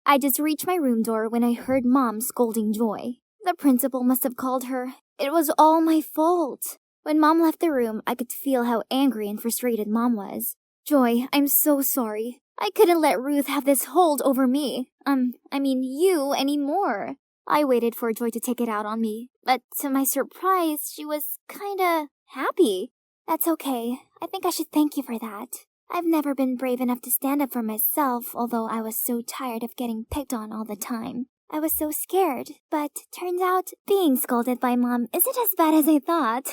I just reached my room door when I heard Mom scolding Joy. The principal must have called her. It was all my fault. When Mom left the room, I could feel how angry and frustrated Mom was. Joy, I'm so sorry. I couldn't let Ruth have this hold over me. You anymore. I waited for Joy to take it out on me, but to my surprise, she was kinda happy. That's okay. I think I should thank you for that. I've never been brave enough to stand up for myself, although I was so tired of getting picked on all the time. I was so scared, but turns out being scolded by Mom isn't as bad as I thought.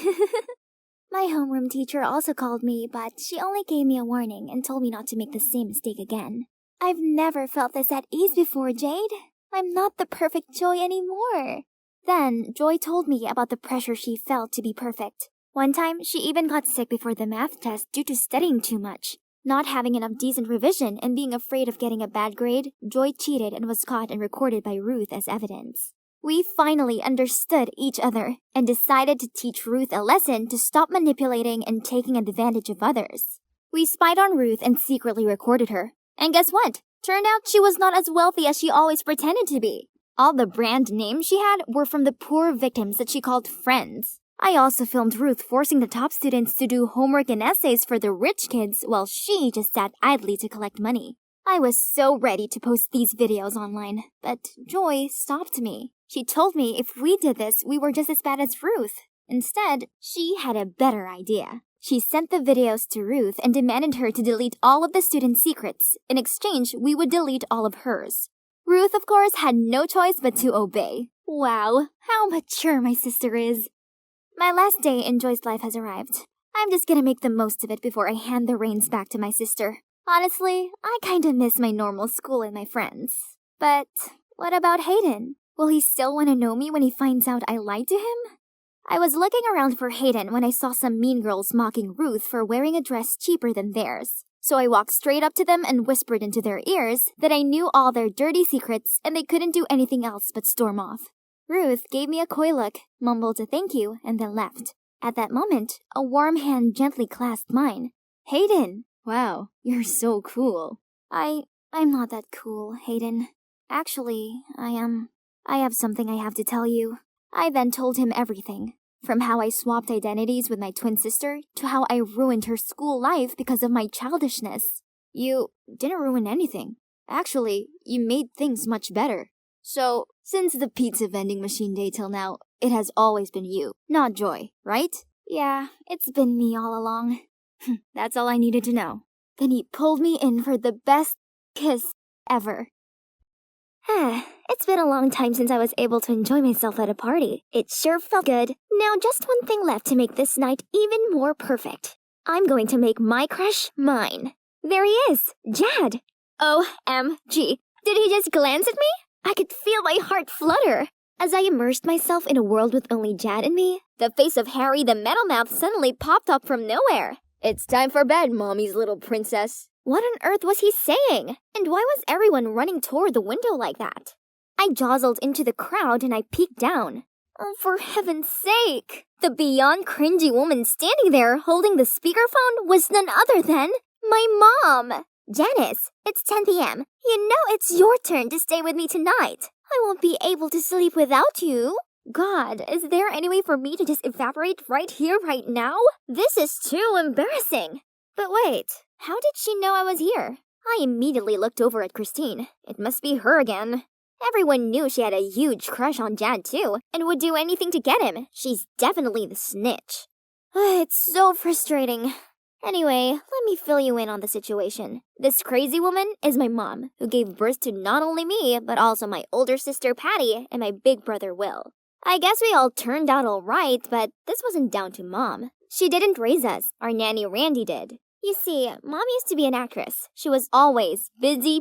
My homeroom teacher also called me, but she only gave me a warning and told me not to make the same mistake again. I've never felt this at ease before, Jade. I'm not the perfect Joy anymore. Then, Joy told me about the pressure she felt to be perfect. One time, she even got sick before the math test due to studying too much. Not having enough decent revision and being afraid of getting a bad grade, Joy cheated and was caught and recorded by Ruth as evidence. We finally understood each other and decided to teach Ruth a lesson to stop manipulating and taking advantage of others. We spied on Ruth and secretly recorded her. And guess what? Turned out she was not as wealthy as she always pretended to be. All the brand names she had were from the poor victims that she called friends. I also filmed Ruth forcing the top students to do homework and essays for the rich kids while she just sat idly to collect money. I was so ready to post these videos online, but Joy stopped me. She told me if we did this, we were just as bad as Ruth. Instead, she had a better idea. She sent the videos to Ruth and demanded her to delete all of the students' secrets. In exchange, we would delete all of hers. Ruth, of course, had no choice but to obey. Wow, how mature my sister is. My last day in Joy's life has arrived. I'm just gonna make the most of it before I hand the reins back to my sister. Honestly, I kinda miss my normal school and my friends. But what about Hayden? Will he still want to know me when he finds out I lied to him? I was looking around for Hayden when I saw some mean girls mocking Ruth for wearing a dress cheaper than theirs. So I walked straight up to them and whispered into their ears that I knew all their dirty secrets and they couldn't do anything else but storm off. Ruth gave me a coy look, mumbled a thank you, and then left. At that moment, a warm hand gently clasped mine. Hayden, Wow, you're so cool. I'm not that cool, Hayden. Actually, I have something I have to tell you. I then told him everything. From how I swapped identities with my twin sister to how I ruined her school life because of my childishness. You didn't ruin anything. Actually, you made things much better. So, since the pizza vending machine day till now, it has always been you, not Joy, right? Yeah, it's been me all along. That's all I needed to know. Then he pulled me in for the best kiss ever. It's been a long time since I was able to enjoy myself at a party. It sure felt good. Now just one thing left to make this night even more perfect. I'm going to make my crush mine. There he is, Jad. OMG. Did he just glance at me? I could feel my heart flutter. As I immersed myself in a world with only Jad and me, the face of Harry the Metal Mouth suddenly popped up from nowhere. It's time for bed, Mommy's little princess. What on earth was he saying? And why was everyone running toward the window like that? I jostled into the crowd and I peeked down. Oh, for heaven's sake! The beyond cringy woman standing there holding the speakerphone was none other than my mom! Janice, it's 10 p.m. You know it's your turn to stay with me tonight. I won't be able to sleep without you. God, is there any way for me to just evaporate right here, right now? This is too embarrassing. But wait, how did she know I was here? I immediately looked over at Christine. It must be her again. Everyone knew she had a huge crush on Jad too, and would do anything to get him. She's definitely the snitch. It's so frustrating. Anyway, let me fill you in on the situation. This crazy woman is my mom, who gave birth to not only me, but also my older sister Patty and my big brother Will. I guess we all turned out alright, but this wasn't down to Mom. She didn't raise us, our nanny Randy did. You see, Mom used to be an actress. She was always busy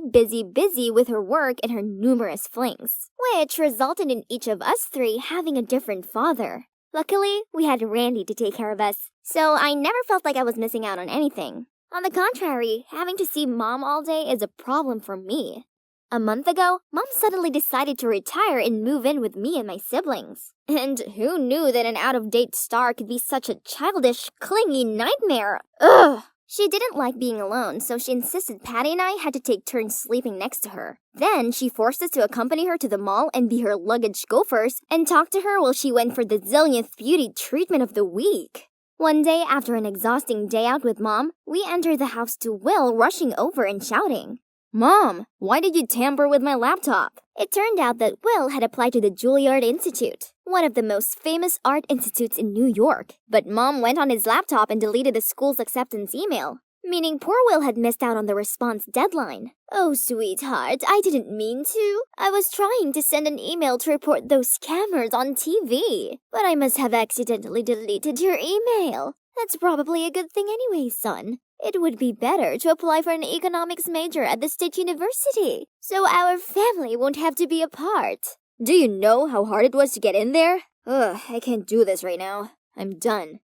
with her work and her numerous flings, which resulted in each of us three having a different father. Luckily, we had Randy to take care of us, so I never felt like I was missing out on anything. On the contrary, having to see Mom all day is a problem for me. A month ago, Mom suddenly decided to retire and move in with me and my siblings. And who knew that an out-of-date star could be such a childish, clingy nightmare? Ugh! She didn't like being alone, so she insisted Patty and I had to take turns sleeping next to her. Then she forced us to accompany her to the mall and be her luggage gophers and talk to her while she went for the zillionth beauty treatment of the week. One day, after an exhausting day out with Mom, we entered the house to Will rushing over and shouting, "Mom, why did you tamper with my laptop?" It turned out that Will had applied to the Juilliard Institute, one of the most famous art institutes in New York. But Mom went on his laptop and deleted the school's acceptance email, meaning poor Will had missed out on the response deadline. Oh, sweetheart, I didn't mean to. I was trying to send an email to report those scammers on TV, but I must have accidentally deleted your email. That's probably a good thing anyway, son. It would be better to apply for an economics major at the State University, so our family won't have to be apart. Do you know how hard it was to get in there? Ugh, I can't do this right now. I'm done.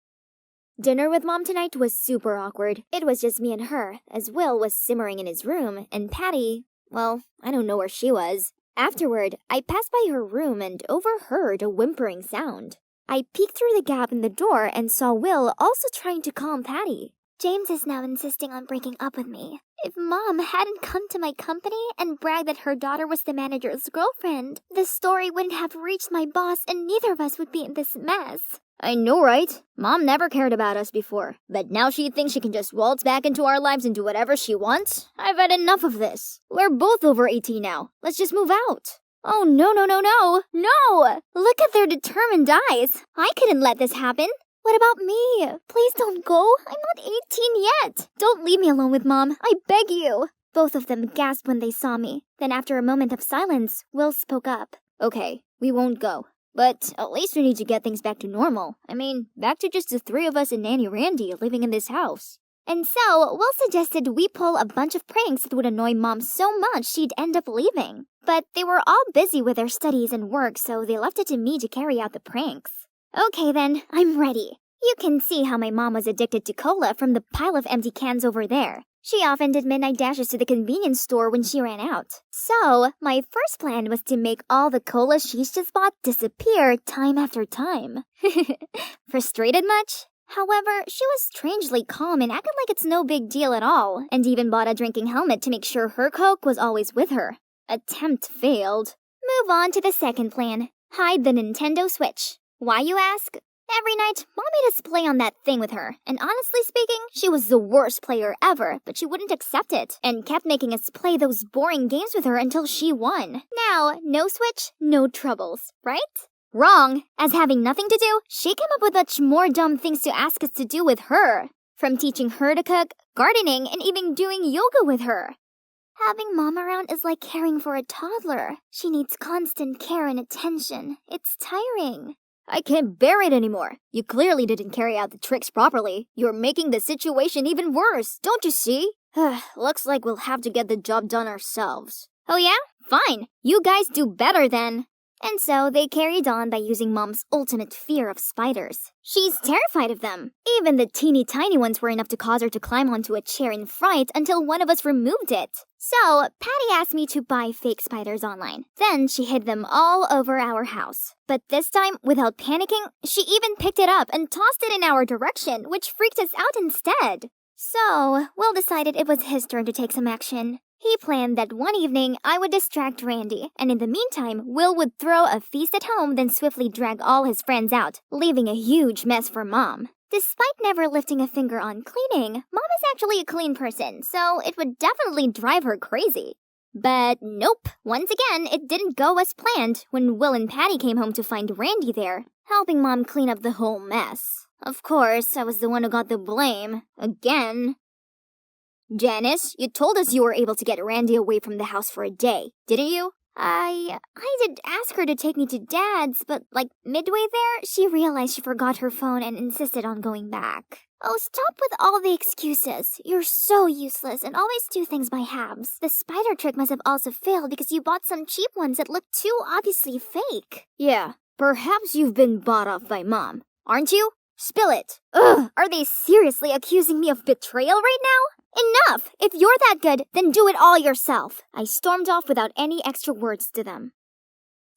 Dinner with Mom tonight was super awkward. It was just me and her, as Will was simmering in his room, and Patty, well, I don't know where she was. Afterward, I passed by her room and overheard a whimpering sound. I peeked through the gap in the door and saw Will also trying to calm Patty. James is now insisting on breaking up with me. If Mom hadn't come to my company and bragged that her daughter was the manager's girlfriend, the story wouldn't have reached my boss and neither of us would be in this mess. I know, right? Mom never cared about us before, but now she thinks she can just waltz back into our lives and do whatever she wants? I've had enough of this. We're both over 18 now. Let's just move out. Oh, no. No! Look at their determined eyes. I couldn't let this happen. What about me? Please don't go. I'm not 18 yet. Don't leave me alone with Mom. I beg you. Both of them gasped when they saw me. Then after a moment of silence, Will spoke up. Okay, we won't go. But at least we need to get things back to normal. I mean, back to just the three of us and Nanny Randy living in this house. And so, Will suggested we pull a bunch of pranks that would annoy Mom so much she'd end up leaving. But they were all busy with their studies and work, so they left it to me to carry out the pranks. Okay then, I'm ready. You can see how my mom was addicted to cola from the pile of empty cans over there. She often did midnight dashes to the convenience store when she ran out. So, my first plan was to make all the cola she's just bought disappear time after time. Frustrated much? However, she was strangely calm and acted like it's no big deal at all, and even bought a drinking helmet to make sure her Coke was always with her. Attempt failed. Move on to the second plan. Hide the Nintendo Switch. Why, you ask? Every night, Mom made us play on that thing with her, and honestly speaking, she was the worst player ever, but she wouldn't accept it, and kept making us play those boring games with her until she won. Now, no Switch, no troubles, right? Wrong! As having nothing to do, she came up with much more dumb things to ask us to do with her. From teaching her to cook, gardening, and even doing yoga with her. Having Mom around is like caring for a toddler. She needs constant care and attention. It's tiring. I can't bear it anymore. You clearly didn't carry out the tricks properly. You're making the situation even worse, don't you see? Looks like we'll have to get the job done ourselves. Oh yeah? Fine. You guys do better then. And so they carried on by using Mom's ultimate fear of spiders. She's terrified of them. Even the teeny tiny ones were enough to cause her to climb onto a chair in fright until one of us removed it. So, Patty asked me to buy fake spiders online. Then she hid them all over our house. But this time, without panicking, she even picked it up and tossed it in our direction, which freaked us out instead. So, Will decided it was his turn to take some action. He planned that one evening I would distract Randy, and in the meantime, Will would throw a feast at home, then swiftly drag all his friends out, leaving a huge mess for Mom. Despite never lifting a finger on cleaning, Mom is actually a clean person, so it would definitely drive her crazy. But nope, once again, it didn't go as planned when Will and Patty came home to find Randy there, helping Mom clean up the whole mess. Of course, I was the one who got the blame. Again. Janice, you told us you were able to get Randy away from the house for a day, didn't you? I did ask her to take me to Dad's, but midway there, she realized she forgot her phone and insisted on going back. Oh, stop with all the excuses. You're so useless and always do things by halves. The spider trick must have also failed because you bought some cheap ones that look too obviously fake. Yeah, perhaps you've been bought off by Mom, aren't you? Spill it. Ugh, are they seriously accusing me of betrayal right now? Enough! If you're that good, then do it all yourself. I stormed off without any extra words to them.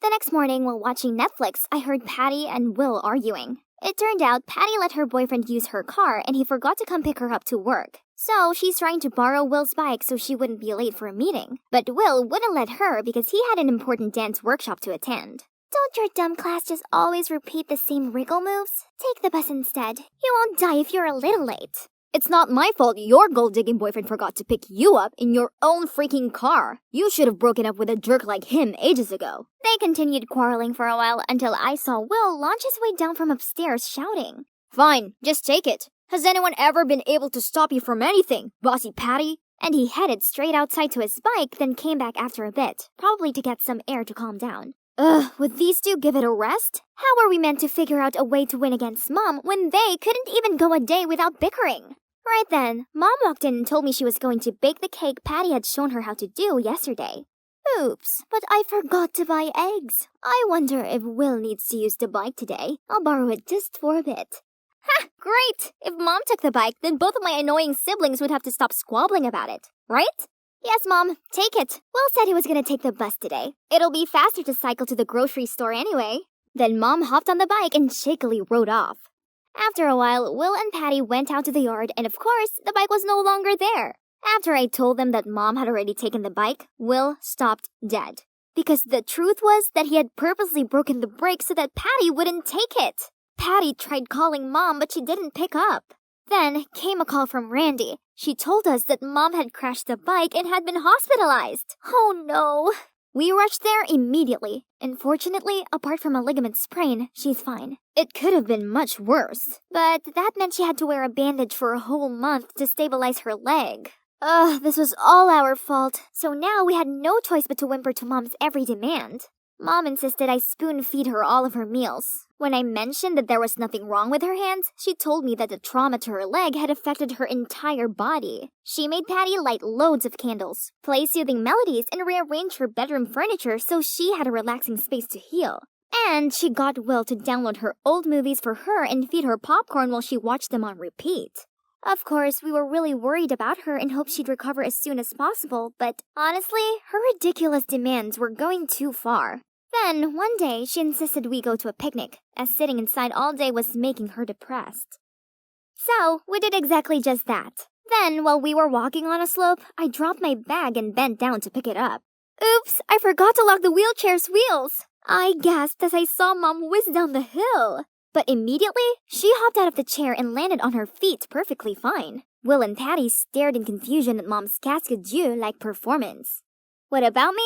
The next morning, while watching Netflix, I heard Patty and Will arguing. It turned out Patty let her boyfriend use her car and he forgot to come pick her up to work. So she's trying to borrow Will's bike so she wouldn't be late for a meeting. But Will wouldn't let her because he had an important dance workshop to attend. Don't your dumb class just always repeat the same wriggle moves? Take the bus instead. You won't die if you're a little late. It's not my fault your gold-digging boyfriend forgot to pick you up in your own freaking car. You should have broken up with a jerk like him ages ago. They continued quarreling for a while until I saw Will launch his way down from upstairs shouting. Fine, just take it. Has anyone ever been able to stop you from anything, bossy Patty? And he headed straight outside to his bike, then came back after a bit, probably to get some air to calm down. Would these two give it a rest? How were we meant to figure out a way to win against Mom when they couldn't even go a day without bickering? Right then, Mom walked in and told me she was going to bake the cake Patty had shown her how to do yesterday. Oops, but I forgot to buy eggs. I wonder if Will needs to use the bike today. I'll borrow it just for a bit. Ha! Great! If Mom took the bike, then both of my annoying siblings would have to stop squabbling about it, right? Yes, Mom, take it. Will said he was gonna take the bus today. It'll be faster to cycle to the grocery store anyway. Then Mom hopped on the bike and shakily rode off. After a while, Will and Patty went out to the yard, and of course, the bike was no longer there. After I told them that Mom had already taken the bike, Will stopped dead. Because the truth was that he had purposely broken the brake so that Patty wouldn't take it. Patty tried calling Mom, but she didn't pick up. Then came a call from Randy. She told us that Mom had crashed the bike and had been hospitalized. Oh no. We rushed there immediately, and fortunately, apart from a ligament sprain, she's fine. It could have been much worse, but that meant she had to wear a bandage for a whole month to stabilize her leg. This was all our fault, so now we had no choice but to whimper to Mom's every demand. Mom insisted I spoon-feed her all of her meals. When I mentioned that there was nothing wrong with her hands, she told me that the trauma to her leg had affected her entire body. She made Patty light loads of candles, play soothing melodies, and rearrange her bedroom furniture so she had a relaxing space to heal. And she got Will to download her old movies for her and feed her popcorn while she watched them on repeat. Of course, we were really worried about her and hoped she'd recover as soon as possible, but honestly, her ridiculous demands were going too far. Then, one day, she insisted we go to a picnic, as sitting inside all day was making her depressed. So, we did exactly just that. Then, while we were walking on a slope, I dropped my bag and bent down to pick it up. Oops, I forgot to lock the wheelchair's wheels. I gasped as I saw Mom whiz down the hill. But immediately, she hopped out of the chair and landed on her feet perfectly fine. Will and Patty stared in confusion at Mom's cascade-like performance. What about me?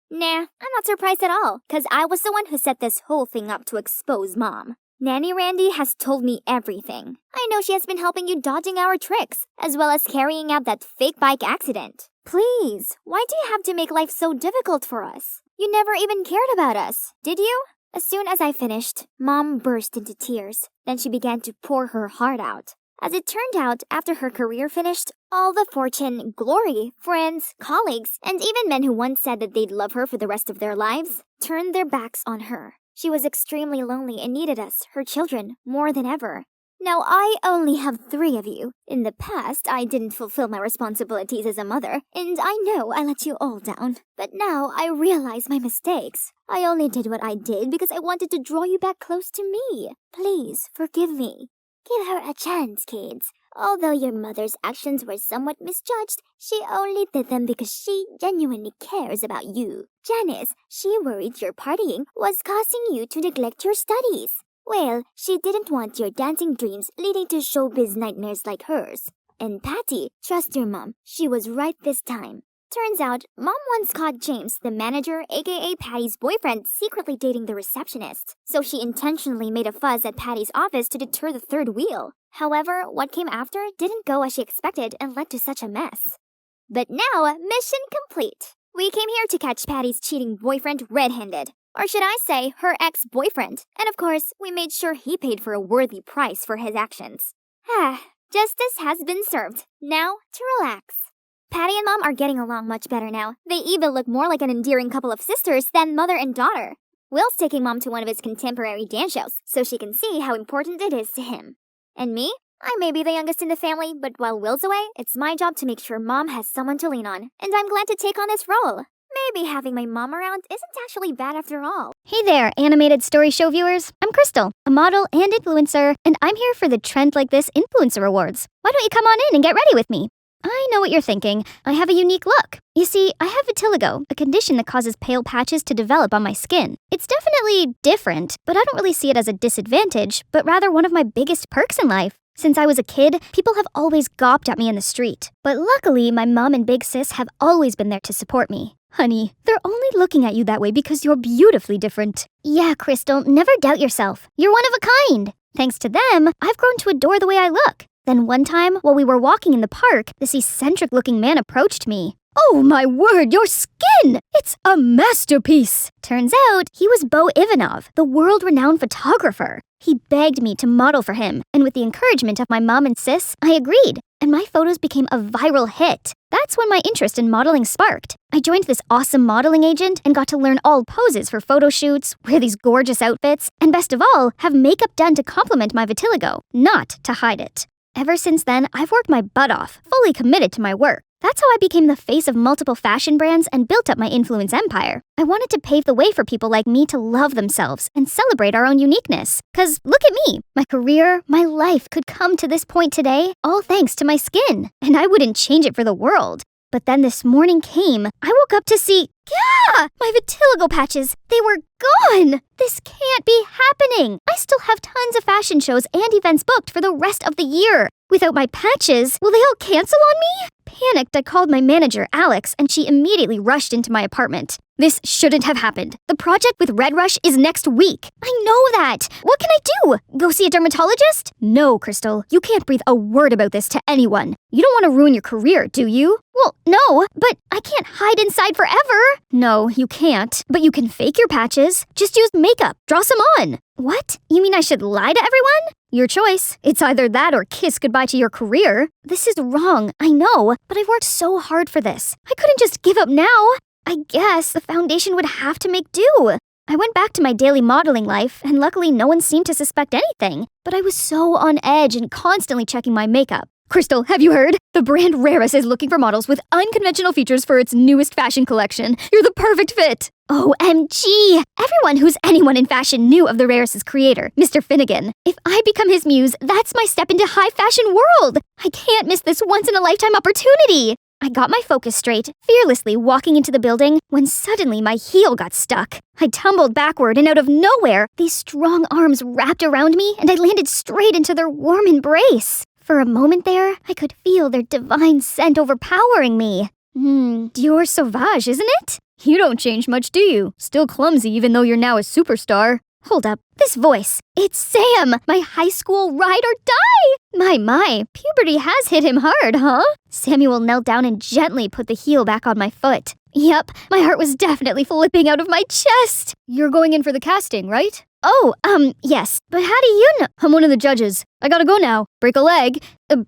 Nah, I'm not surprised at all, because I was the one who set this whole thing up to expose Mom. Nanny Randy has told me everything. I know she has been helping you dodging our tricks, as well as carrying out that fake bike accident. Please, why do you have to make life so difficult for us? You never even cared about us, did you? As soon as I finished, Mom burst into tears. Then she began to pour her heart out. As it turned out, after her career finished, all the fortune, glory, friends, colleagues, and even men who once said that they'd love her for the rest of their lives, turned their backs on her. She was extremely lonely and needed us, her children, more than ever. Now, I only have 3 of you. In the past, I didn't fulfill my responsibilities as a mother, and I know I let you all down. But now, I realize my mistakes. I only did what I did because I wanted to draw you back close to me. Please, forgive me. Give her a chance, kids. Although your mother's actions were somewhat misjudged, she only did them because she genuinely cares about you. Janice, she worried your partying was causing you to neglect your studies. Well, she didn't want your dancing dreams leading to showbiz nightmares like hers. And Patty, trust your mom, she was right this time. Turns out, Mom once caught James, the manager, aka Patty's boyfriend, secretly dating the receptionist. So she intentionally made a fuss at Patty's office to deter the third wheel. However, what came after didn't go as she expected and led to such a mess. But now, mission complete. We came here to catch Patty's cheating boyfriend red-handed. Or should I say, her ex-boyfriend. And of course, we made sure he paid for a worthy price for his actions. Justice has been served. Now, to relax. Patty and Mom are getting along much better now. They even look more like an endearing couple of sisters than mother and daughter. Will's taking Mom to one of his contemporary dance shows, so she can see how important it is to him. And me? I may be the youngest in the family, but while Will's away, it's my job to make sure Mom has someone to lean on, and I'm glad to take on this role. Maybe having my mom around isn't actually bad after all. Hey there, animated story show viewers. I'm Crystal, a model and influencer, and I'm here for the Trend Like This Influencer Awards. Why don't you come on in and get ready with me? I know what you're thinking. I have a unique look. You see, I have vitiligo, a condition that causes pale patches to develop on my skin. It's definitely different, but I don't really see it as a disadvantage, but rather one of my biggest perks in life. Since I was a kid, people have always gawped at me in the street. But luckily, my mom and big sis have always been there to support me. Honey, they're only looking at you that way because you're beautifully different. Yeah, Crystal, never doubt yourself. You're one of a kind. Thanks to them, I've grown to adore the way I look. Then one time, while we were walking in the park, this eccentric-looking man approached me. Oh my word, your skin! It's a masterpiece! Turns out, he was Bo Ivanov, the world-renowned photographer. He begged me to model for him, and with the encouragement of my mom and sis, I agreed, and my photos became a viral hit. That's when my interest in modeling sparked. I joined this awesome modeling agent and got to learn all poses for photo shoots, wear these gorgeous outfits, and best of all, have makeup done to complement my vitiligo, not to hide it. Ever since then, I've worked my butt off, fully committed to my work. That's how I became the face of multiple fashion brands and built up my influence empire. I wanted to pave the way for people like me to love themselves and celebrate our own uniqueness. 'Cause look at me, my career, my life could come to this point today, all thanks to my skin. And I wouldn't change it for the world. But then this morning came. I woke up to see, my vitiligo patches, they were gone! This can't be happening! I still have tons of fashion shows and events booked for the rest of the year. Without my patches, will they all cancel on me? Panicked, I called my manager, Alex, and she immediately rushed into my apartment. This shouldn't have happened. The project with Red Rush is next week. I know that. What can I do? Go see a dermatologist? No, Crystal. You can't breathe a word about this to anyone. You don't want to ruin your career, do you? Well, no, but I can't hide inside forever. No, you can't. But you can fake your patches. Just use makeup. Draw some on. What? You mean I should lie to everyone? Your choice. It's either that or kiss goodbye to your career. This is wrong, I know, but I've worked so hard for this. I couldn't just give up now. I guess the foundation would have to make do. I went back to my daily modeling life, and luckily no one seemed to suspect anything. But I was so on edge and constantly checking my makeup. Crystal, have you heard? The brand Raris is looking for models with unconventional features for its newest fashion collection. You're the perfect fit. OMG! Everyone who's anyone in fashion knew of the Raris' creator, Mr. Finnegan. If I become his muse, that's my step into high fashion world. I can't miss this once-in-a-lifetime opportunity. I got my focus straight, fearlessly walking into the building, when suddenly my heel got stuck. I tumbled backward, and out of nowhere, these strong arms wrapped around me, and I landed straight into their warm embrace. For a moment there, I could feel their divine scent overpowering me. Dior Sauvage, isn't it? You don't change much, do you? Still clumsy even though you're now a superstar. Hold up, this voice. It's Sam, my high school ride or die! My, puberty has hit him hard, huh? Samuel knelt down and gently put the heel back on my foot. Yep, my heart was definitely flipping out of my chest. You're going in for the casting, right? Oh, yes. But how do you know? I'm one of the judges. I gotta go now. Break a leg.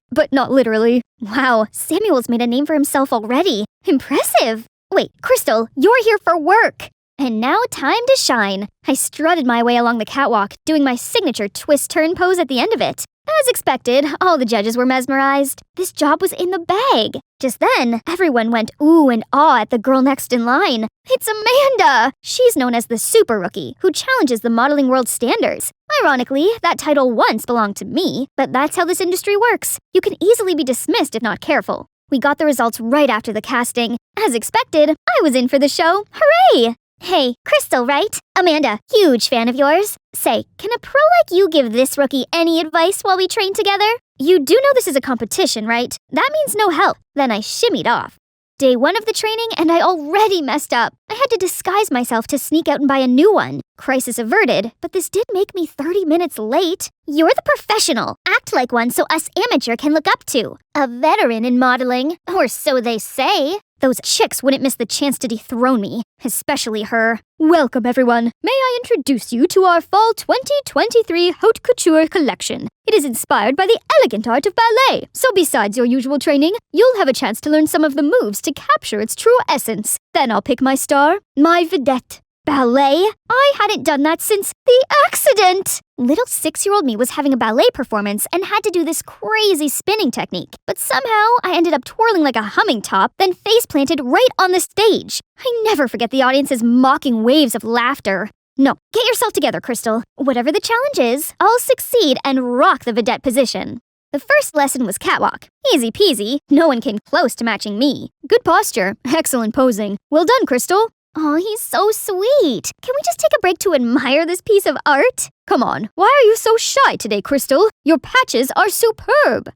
But not literally. Wow, Samuel's made a name for himself already. Impressive. Wait, Crystal, you're here for work. And now time to shine. I strutted my way along the catwalk, doing my signature twist-turn pose at the end of it. As expected, all the judges were mesmerized. This job was in the bag. Just then, everyone went ooh and ah at the girl next in line. It's Amanda! She's known as the super rookie, who challenges the modeling world standards. Ironically, that title once belonged to me, but that's how this industry works. You can easily be dismissed if not careful. We got the results right after the casting. As expected, I was in for the show. Hooray! Hey, Crystal, right? Amanda, huge fan of yours. Say, can a pro like you give this rookie any advice while we train together? You do know this is a competition, right? That means no help. Then I shimmied off. Day 1 of the training, and I already messed up. I had to disguise myself to sneak out and buy a new one. Crisis averted, but this did make me 30 minutes late. You're the professional. Act like one so us amateur can look up to. A veteran in modeling, or so they say. Those chicks wouldn't miss the chance to dethrone me, especially her. Welcome, everyone. May I introduce you to our Fall 2023 Haute Couture collection. It is inspired by the elegant art of ballet, so besides your usual training, you'll have a chance to learn some of the moves to capture its true essence. Then I'll pick my star, my vedette. Ballet? I hadn't done that since the accident! Little 6-year-old me was having a ballet performance and had to do this crazy spinning technique. But somehow, I ended up twirling like a humming top, then face-planted right on the stage. I never forget the audience's mocking waves of laughter. No, get yourself together, Crystal. Whatever the challenge is, I'll succeed and rock the vedette position. The first lesson was catwalk. Easy peasy, no one came close to matching me. Good posture, excellent posing. Well done, Crystal. Oh, he's so sweet. Can we just take a break to admire this piece of art? Come on, why are you so shy today, Crystal? Your patches are superb.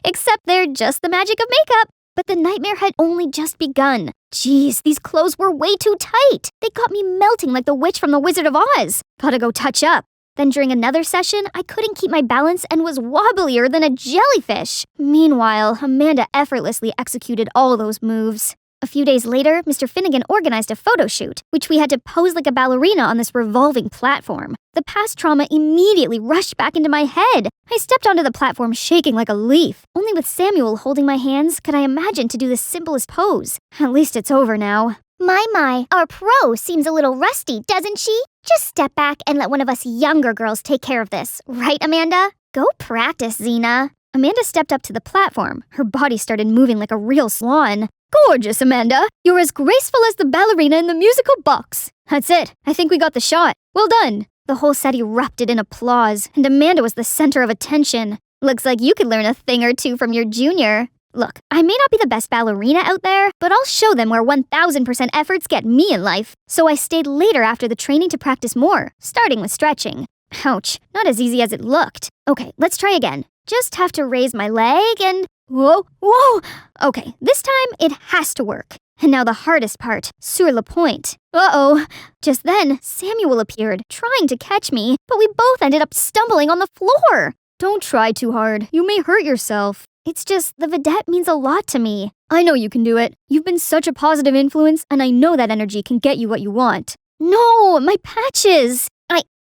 Except they're just the magic of makeup. But the nightmare had only just begun. Jeez, these clothes were way too tight. They got me melting like the witch from The Wizard of Oz. Gotta go touch up. Then during another session, I couldn't keep my balance and was wobblier than a jellyfish. Meanwhile, Amanda effortlessly executed all those moves. A few days later, Mr. Finnegan organized a photo shoot, which we had to pose like a ballerina on this revolving platform. The past trauma immediately rushed back into my head. I stepped onto the platform shaking like a leaf. Only with Samuel holding my hands could I imagine to do the simplest pose. At least it's over now. My, our pro seems a little rusty, doesn't she? Just step back and let one of us younger girls take care of this. Right, Amanda? Go practice, Xena. Amanda stepped up to the platform. Her body started moving like a real swan. Gorgeous, Amanda. You're as graceful as the ballerina in the musical box. That's it. I think we got the shot. Well done. The whole set erupted in applause, and Amanda was the center of attention. Looks like you could learn a thing or two from your junior. Look, I may not be the best ballerina out there, but I'll show them where 1000% efforts get me in life. So I stayed later after the training to practice more, starting with stretching. Ouch, not as easy as it looked. Okay, let's try again. Just have to raise my leg and... Whoa! Okay, this time it has to work. And now the hardest part, sur le point. Uh-oh. Just then, Samuel appeared, trying to catch me, but we both ended up stumbling on the floor. Don't try too hard. You may hurt yourself. It's just, the vedette means a lot to me. I know you can do it. You've been such a positive influence, and I know that energy can get you what you want. No, my patches!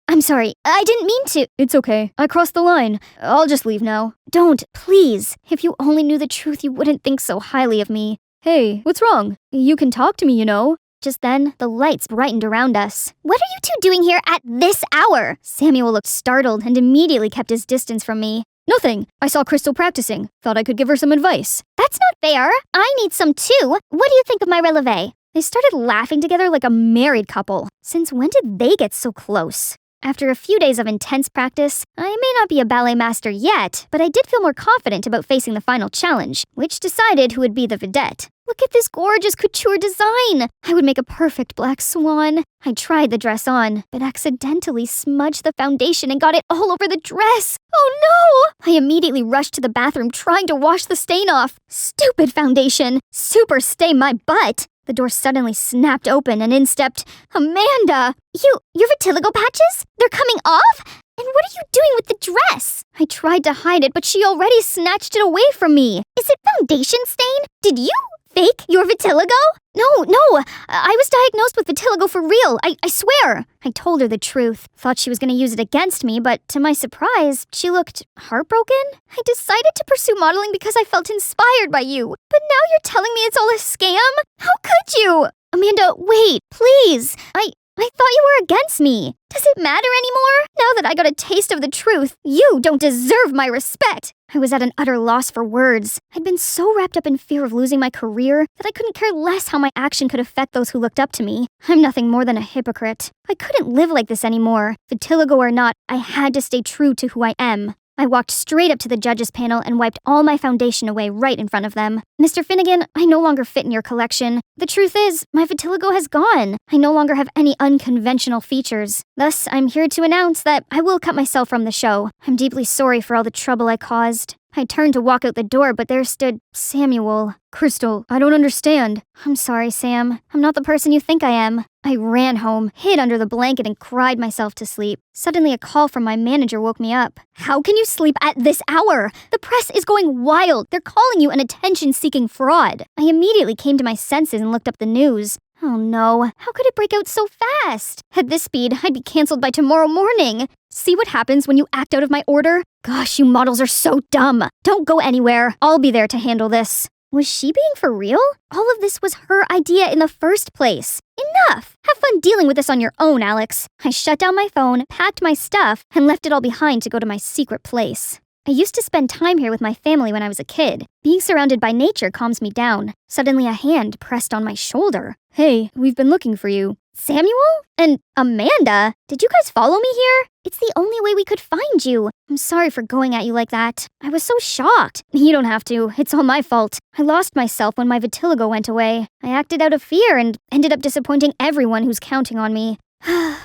I'm sorry, I didn't mean to. It's okay. I crossed the line. I'll just leave now. Don't, please. If you only knew the truth, you wouldn't think so highly of me. Hey, what's wrong? You can talk to me, you know. Just then, the lights brightened around us. What are you two doing here at this hour? Samuel looked startled and immediately kept his distance from me. Nothing. I saw Crystal practicing. Thought I could give her some advice. That's not fair. I need some too. What do you think of my releve? They started laughing together like a married couple. Since when did they get so close? After a few days of intense practice, I may not be a ballet master yet, but I did feel more confident about facing the final challenge, which decided who would be the vedette. Look at this gorgeous couture design! I would make a perfect black swan. I tried the dress on, but accidentally smudged the foundation and got it all over the dress. Oh no! I immediately rushed to the bathroom trying to wash the stain off. Stupid foundation! Super stay my butt! The door suddenly snapped open and in stepped Amanda! Your vitiligo patches? They're coming off? And what are you doing with the dress? I tried to hide it, but she already snatched it away from me. Is it foundation stain? Did you fake your vitiligo? No, I was diagnosed with vitiligo for real, I swear. I told her the truth, thought she was going to use it against me, but to my surprise, she looked heartbroken. I decided to pursue modeling because I felt inspired by you, but now you're telling me it's all a scam? How could you? Amanda, wait, please. I thought you were against me. Does it matter anymore? Now that I got a taste of the truth, you don't deserve my respect. I was at an utter loss for words. I'd been so wrapped up in fear of losing my career that I couldn't care less how my action could affect those who looked up to me. I'm nothing more than a hypocrite. I couldn't live like this anymore. Vitiligo or not, I had to stay true to who I am. I walked straight up to the judges panel and wiped all my foundation away right in front of them. Mr. Finnegan, I no longer fit in your collection. The truth is, my vitiligo has gone. I no longer have any unconventional features. Thus, I'm here to announce that I will cut myself from the show. I'm deeply sorry for all the trouble I caused. I turned to walk out the door, but there stood Samuel. Crystal, I don't understand. I'm sorry, Sam. I'm not the person you think I am. I ran home, hid under the blanket, and cried myself to sleep. Suddenly, a call from my manager woke me up. How can you sleep at this hour? The press is going wild. They're calling you an attention-seeking fraud. I immediately came to my senses and looked up the news. Oh no, how could it break out so fast? At this speed, I'd be canceled by tomorrow morning. See what happens when you act out of my order? Gosh, you models are so dumb. Don't go anywhere. I'll be there to handle this. Was she being for real? All of this was her idea in the first place. Enough! Have fun dealing with this on your own, Alex. I shut down my phone, packed my stuff, and left it all behind to go to my secret place. I used to spend time here with my family when I was a kid. Being surrounded by nature calms me down. Suddenly a hand pressed on my shoulder. Hey, we've been looking for you. Samuel? And Amanda? Did you guys follow me here? It's the only way we could find you. I'm sorry for going at you like that. I was so shocked. You don't have to. It's all my fault. I lost myself when my vitiligo went away. I acted out of fear and ended up disappointing everyone who's counting on me.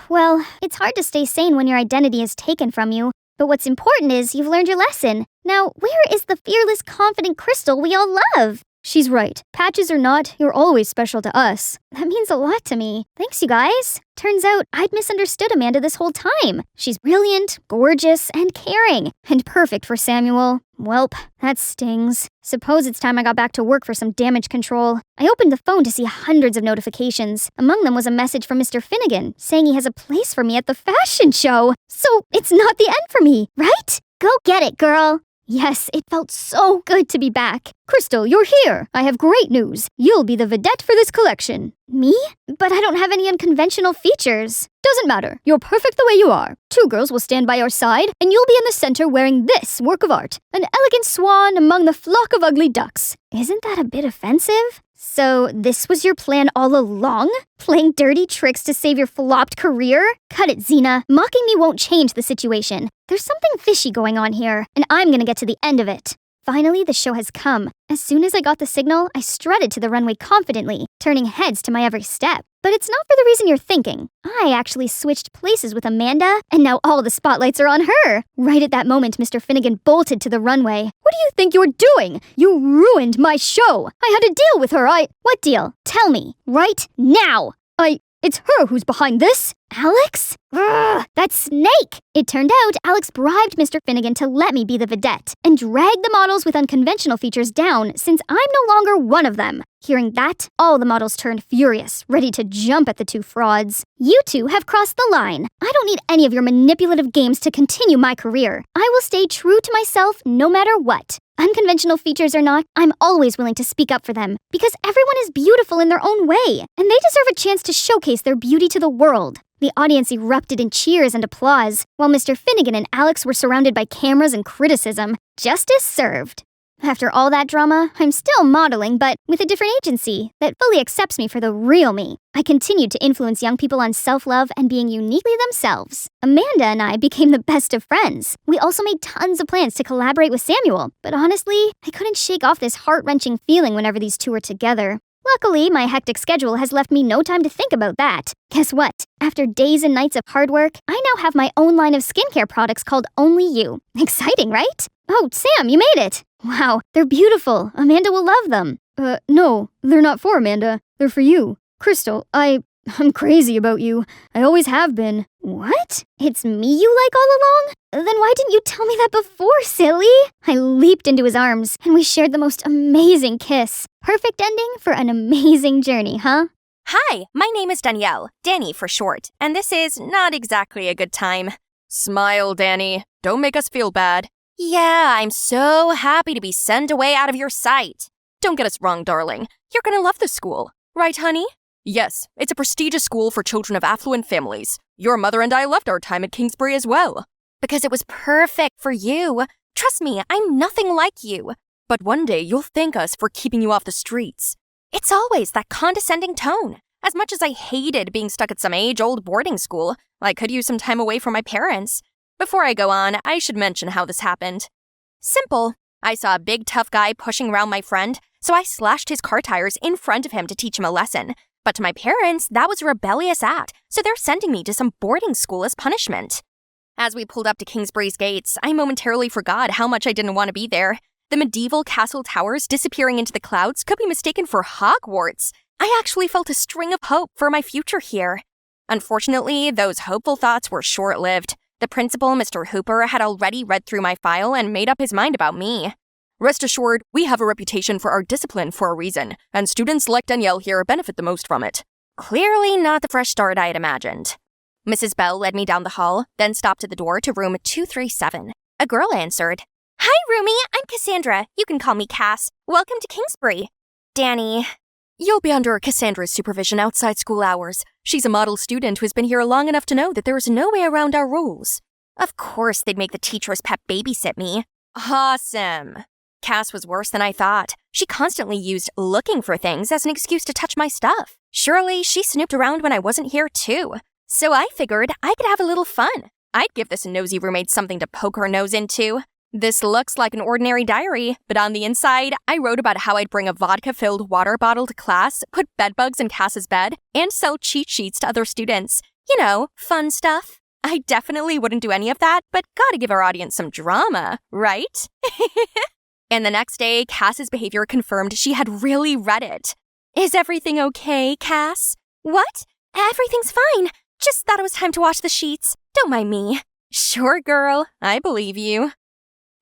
Well, it's hard to stay sane when your identity is taken from you. But what's important is you've learned your lesson. Now, where is the fearless, confident Crystal we all love? She's right. Patches or not, you're always special to us. That means a lot to me. Thanks, you guys. Turns out I'd misunderstood Amanda this whole time. She's brilliant, gorgeous, and caring, and perfect for Samuel. Welp, that stings. Suppose it's time I got back to work for some damage control. I opened the phone to see hundreds of notifications. Among them was a message from Mr. Finnegan saying he has a place for me at the fashion show. So it's not the end for me, right? Go get it, girl. Yes, it felt so good to be back. Crystal, you're here. I have great news. You'll be the vedette for this collection. Me? But I don't have any unconventional features. Doesn't matter. You're perfect the way you are. 2 girls will stand by your side, and you'll be in the center wearing this work of art. An elegant swan among the flock of ugly ducks. Isn't that a bit offensive? So this was your plan all along? Playing dirty tricks to save your flopped career? Cut it, Xena. Mocking me won't change the situation. There's something fishy going on here, and I'm gonna get to the end of it. Finally, the show has come. As soon as I got the signal, I strutted to the runway confidently, turning heads to my every step. But it's not for the reason you're thinking. I actually switched places with Amanda, and now all the spotlights are on her. Right at that moment, Mr. Finnegan bolted to the runway. What do you think you're doing? You ruined my show. I had a deal with her. What deal? Tell me. Right now. It's her who's behind this. Alex? Ugh, that snake! It turned out Alex bribed Mr. Finnegan to let me be the vedette and drag the models with unconventional features down since I'm no longer one of them. Hearing that, all the models turned furious, ready to jump at the 2 frauds. You 2 have crossed the line. I don't need any of your manipulative games to continue my career. I will stay true to myself no matter what. Unconventional features or not, I'm always willing to speak up for them because everyone is beautiful in their own way, and they deserve a chance to showcase their beauty to the world. The audience erupted in cheers and applause, while Mr. Finnegan and Alex were surrounded by cameras and criticism. Justice served. After all that drama, I'm still modeling, but with a different agency that fully accepts me for the real me. I continued to influence young people on self-love and being uniquely themselves. Amanda and I became the best of friends. We also made tons of plans to collaborate with Samuel, but honestly, I couldn't shake off this heart-wrenching feeling whenever these two were together. Luckily, my hectic schedule has left me no time to think about that. Guess what? After days and nights of hard work, I now have my own line of skincare products called Only You. Exciting, right? Oh, Sam, you made it! Wow, they're beautiful. Amanda will love them. No, they're not for Amanda. They're for you. Crystal, I'm crazy about you. I always have been. What? It's me you like all along? Then why didn't you tell me that before, silly? I leaped into his arms, and we shared the most amazing kiss. Perfect ending for an amazing journey, huh? Hi, my name is Danielle, Danny for short, and this is not exactly a good time. Smile, Danny. Don't make us feel bad. Yeah, I'm so happy to be sent away out of your sight. Don't get us wrong, darling. You're gonna love this school. Right, honey? Yes, it's a prestigious school for children of affluent families. Your mother and I loved our time at Kingsbury as well. Because it was perfect for you. Trust me, I'm nothing like you. But one day you'll thank us for keeping you off the streets. It's always that condescending tone. As much as I hated being stuck at some age-old boarding school, I could use some time away from my parents. Before I go on, I should mention how this happened. Simple. I saw a big tough guy pushing around my friend, so I slashed his car tires in front of him to teach him a lesson. But to my parents, that was a rebellious act, so they're sending me to some boarding school as punishment. As we pulled up to Kingsbury's gates, I momentarily forgot how much I didn't want to be there. The medieval castle towers disappearing into the clouds could be mistaken for Hogwarts. I actually felt a string of hope for my future here. Unfortunately, those hopeful thoughts were short-lived. The principal, Mr. Hooper, had already read through my file and made up his mind about me. Rest assured, we have a reputation for our discipline for a reason, and students like Danielle here benefit the most from it. Clearly not the fresh start I had imagined. Mrs. Bell led me down the hall, then stopped at the door to room 237. A girl answered. Hi, roomie, I'm Cassandra. You can call me Cass. Welcome to Kingsbury. Danny. You'll be under Cassandra's supervision outside school hours. She's a model student who's been here long enough to know that there is no way around our rules. Of course they'd make the teacher's pet babysit me. Awesome. Cass was worse than I thought. She constantly used looking for things as an excuse to touch my stuff. Surely she snooped around when I wasn't here too. So I figured I could have a little fun. I'd give this nosy roommate something to poke her nose into. This looks like an ordinary diary, but on the inside, I wrote about how I'd bring a vodka-filled water bottle to class, put bedbugs in Cass's bed, and sell cheat sheets to other students. You know, fun stuff. I definitely wouldn't do any of that, but gotta give our audience some drama, right? And the next day, Cass's behavior confirmed she had really read it. Is everything okay, Cass? What? Everything's fine. Just thought it was time to wash the sheets. Don't mind me. Sure, girl. I believe you.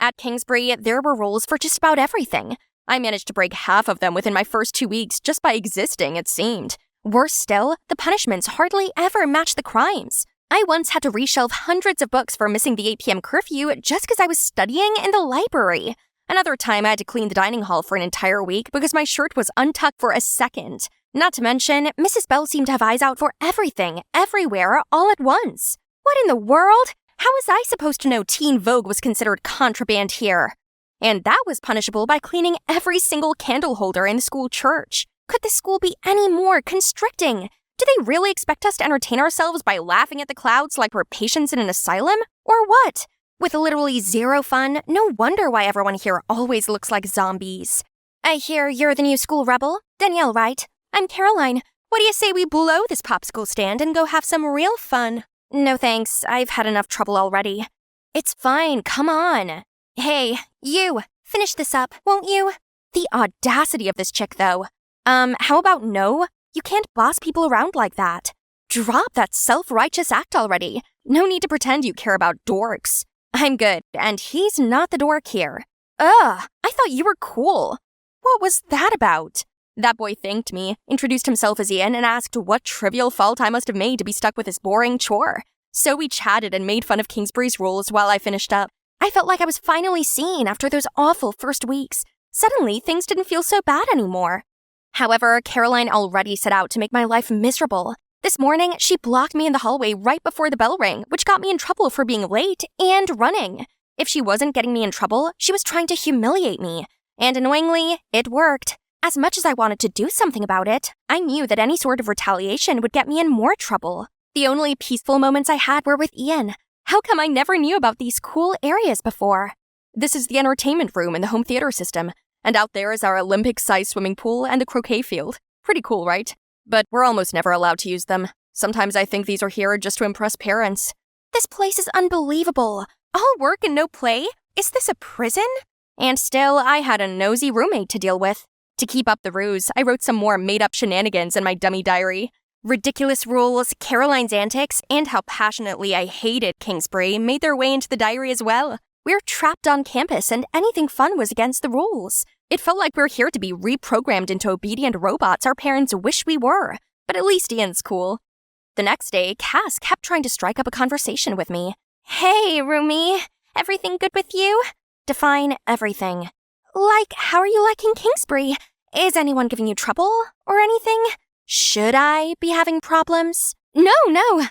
At Kingsbury, there were rules for just about everything. I managed to break half of them within my first 2 weeks just by existing, it seemed. Worse still, the punishments hardly ever matched the crimes. I once had to reshelve hundreds of books for missing the 8 p.m. curfew just because I was studying in the library. Another time, I had to clean the dining hall for an entire week because my shirt was untucked for a second. Not to mention, Mrs. Bell seemed to have eyes out for everything, everywhere, all at once. What in the world? How was I supposed to know Teen Vogue was considered contraband here? And that was punishable by cleaning every single candle holder in the school church. Could the school be any more constricting? Do they really expect us to entertain ourselves by laughing at the clouds like we're patients in an asylum? Or what? With literally zero fun, no wonder why everyone here always looks like zombies. I hear you're the new school rebel. Danielle, right? I'm Caroline. What do you say we blow this popsicle stand and go have some real fun? No thanks, I've had enough trouble already. It's fine, come on. Hey, you, finish this up, won't you? The audacity of this chick, though. How about no? You can't boss people around like that. Drop that self-righteous act already. No need to pretend you care about dorks. I'm good, and he's not the dork here. Ugh, I thought you were cool. What was that about? That boy thanked me, introduced himself as Ian, and asked what trivial fault I must have made to be stuck with this boring chore. So we chatted and made fun of Kingsbury's rules while I finished up. I felt like I was finally seen after those awful first weeks. Suddenly, things didn't feel so bad anymore. However, Caroline already set out to make my life miserable. This morning, she blocked me in the hallway right before the bell rang, which got me in trouble for being late and running. If she wasn't getting me in trouble, she was trying to humiliate me. And annoyingly, it worked. As much as I wanted to do something about it, I knew that any sort of retaliation would get me in more trouble. The only peaceful moments I had were with Ian. How come I never knew about these cool areas before? This is the entertainment room in the home theater system, and out there is our Olympic-sized swimming pool and the croquet field. Pretty cool, right? But we're almost never allowed to use them. Sometimes I think these are here just to impress parents. This place is unbelievable. All work and no play? Is this a prison? And still, I had a nosy roommate to deal with. To keep up the ruse, I wrote some more made-up shenanigans in my dummy diary. Ridiculous rules, Caroline's antics, and how passionately I hated Kingsbury made their way into the diary as well. We're trapped on campus and anything fun was against the rules. It felt like we're here to be reprogrammed into obedient robots our parents wish we were. But at least Ian's cool. The next day, Cass kept trying to strike up a conversation with me. Hey, roomie. Everything good with you? Define everything. Like, how are you liking Kingsbury? Is anyone giving you trouble or anything? Should I be having problems? No,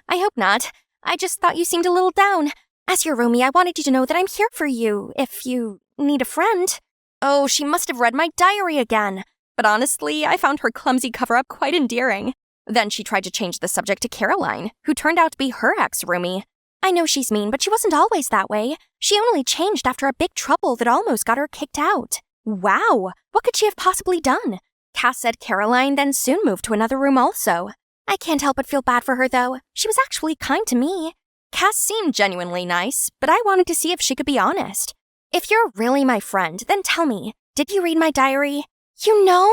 I hope not. I just thought you seemed a little down. As your roomie, I wanted you to know that I'm here for you if you need a friend. Oh, she must have read my diary again. But honestly, I found her clumsy cover-up quite endearing. Then she tried to change the subject to Caroline, who turned out to be her ex-roomie. I know she's mean, but she wasn't always that way. She only changed after a big trouble that almost got her kicked out. Wow, what could she have possibly done? Cass said Caroline then soon moved to another room also. I can't help but feel bad for her, though. She was actually kind to me. Cass seemed genuinely nice, but I wanted to see if she could be honest. If you're really my friend, then tell me, did you read my diary? You know?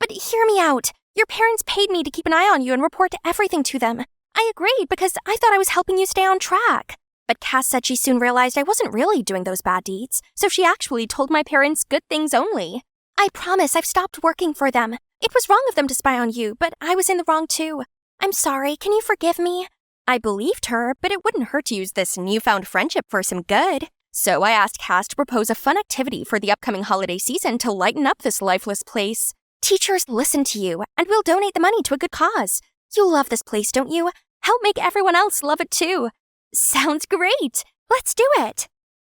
But hear me out. Your parents paid me to keep an eye on you and report everything to them. I agreed because I thought I was helping you stay on track. But Cass said she soon realized I wasn't really doing those bad deeds, so she actually told my parents good things only. I promise I've stopped working for them. It was wrong of them to spy on you, but I was in the wrong too. I'm sorry, can you forgive me? I believed her, but it wouldn't hurt to use this newfound friendship for some good. So I asked Cass to propose a fun activity for the upcoming holiday season to lighten up this lifeless place. Teachers listen to you, and we'll donate the money to a good cause. You love this place, don't you? Help make everyone else love it too. Sounds great. Let's do it.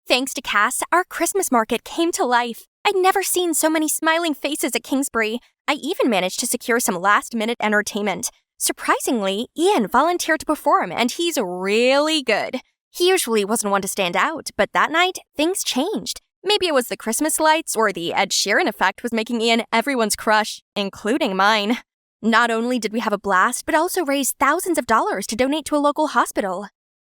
Thanks to Cass, our Christmas market came to life. I'd never seen so many smiling faces at Kingsbury. I even managed to secure some last-minute entertainment. Surprisingly, Ian volunteered to perform, and he's really good. He usually wasn't one to stand out, but that night, things changed. Maybe it was the Christmas lights or the Ed Sheeran effect was making Ian everyone's crush, including mine. Not only did we have a blast, but also raised thousands of dollars to donate to a local hospital.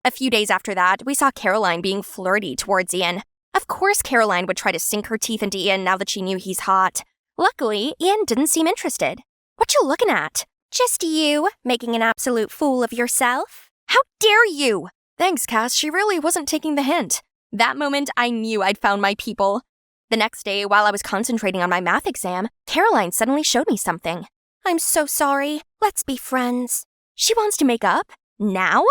A few days after that, we saw Caroline being flirty towards Ian. Of course Caroline would try to sink her teeth into Ian now that she knew he's hot. Luckily, Ian didn't seem interested. What you looking at? Just you, making an absolute fool of yourself? How dare you? Thanks, Cass, she really wasn't taking the hint. That moment, I knew I'd found my people. The next day, while I was concentrating on my math exam, Caroline suddenly showed me something. I'm so sorry. Let's be friends. She wants to make up? Now?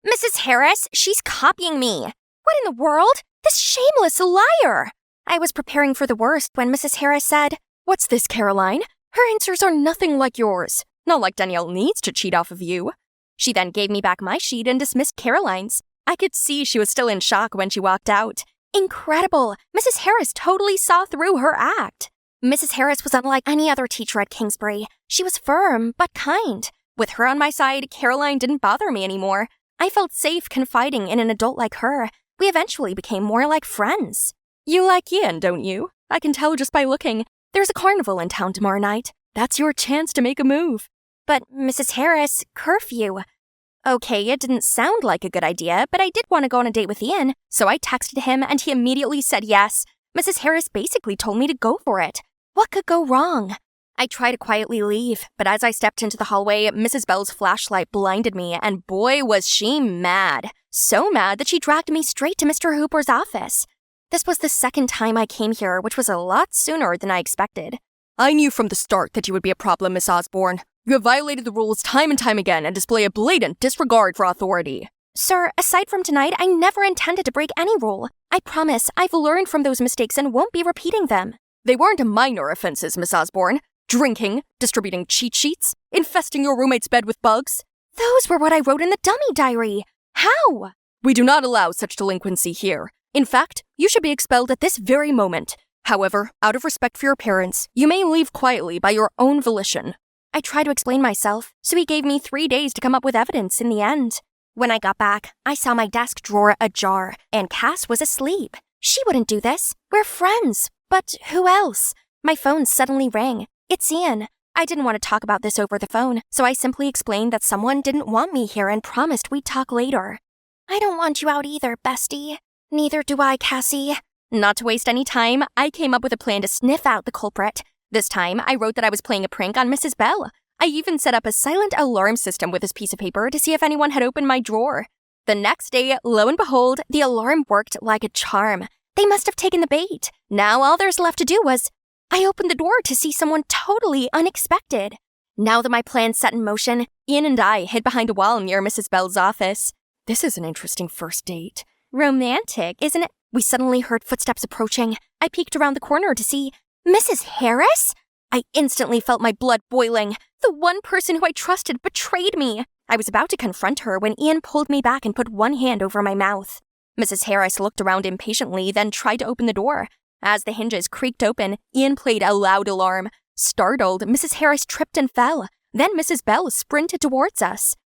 Mrs. Harris, she's copying me. What in the world? This shameless liar! I was preparing for the worst when Mrs. Harris said, What's this, Caroline? Her answers are nothing like yours. Not like Danielle needs to cheat off of you. She then gave me back my sheet and dismissed Caroline's. I could see she was still in shock when she walked out. Incredible! Mrs. Harris totally saw through her act. Mrs. Harris was unlike any other teacher at Kingsbury. She was firm, but kind. With her on my side, Caroline didn't bother me anymore. I felt safe confiding in an adult like her. We eventually became more like friends. You like Ian, don't you? I can tell just by looking. There's a carnival in town tomorrow night. That's your chance to make a move. But, Mrs. Harris, curfew. Okay, it didn't sound like a good idea, but I did want to go on a date with Ian, so I texted him and he immediately said yes. Mrs. Harris basically told me to go for it. What could go wrong? I tried to quietly leave, but as I stepped into the hallway, Mrs. Bell's flashlight blinded me, and boy was she mad. So mad that she dragged me straight to Mr. Hooper's office. This was the second time I came here, which was a lot sooner than I expected. I knew from the start that you would be a problem, Miss Osborne. You have violated the rules time and time again and display a blatant disregard for authority. Sir, aside from tonight, I never intended to break any rule. I promise I've learned from those mistakes and won't be repeating them. They weren't minor offenses, Miss Osborne. Drinking, distributing cheat sheets, infesting your roommate's bed with bugs. Those were what I wrote in the dummy diary. How? We do not allow such delinquency here. In fact, you should be expelled at this very moment. However, out of respect for your parents, you may leave quietly by your own volition. I tried to explain myself, so he gave me 3 days to come up with evidence in the end. When I got back, I saw my desk drawer ajar, and Cass was asleep. She wouldn't do this. We're friends. But who else? My phone suddenly rang. It's Ian. I didn't want to talk about this over the phone, so I simply explained that someone didn't want me here and promised we'd talk later. I don't want you out either, bestie. Neither do I, Cassie. Not to waste any time, I came up with a plan to sniff out the culprit. This time, I wrote that I was playing a prank on Mrs. Bell. I even set up a silent alarm system with this piece of paper to see if anyone had opened my drawer. The next day, lo and behold, the alarm worked like a charm. They must have taken the bait. Now all there's left to do was... I opened the door to see someone totally unexpected. Now that my plan's set in motion, Ian and I hid behind a wall near Mrs. Bell's office. This is an interesting first date. Romantic, isn't it? We suddenly heard footsteps approaching. I peeked around the corner to see Mrs. Harris? I instantly felt my blood boiling. The one person who I trusted betrayed me. I was about to confront her when Ian pulled me back and put one hand over my mouth. Mrs. Harris looked around impatiently, then tried to open the door. As the hinges creaked open, Ian played a loud alarm. Startled, Mrs. Harris tripped and fell. Then Mrs. Bell sprinted towards us.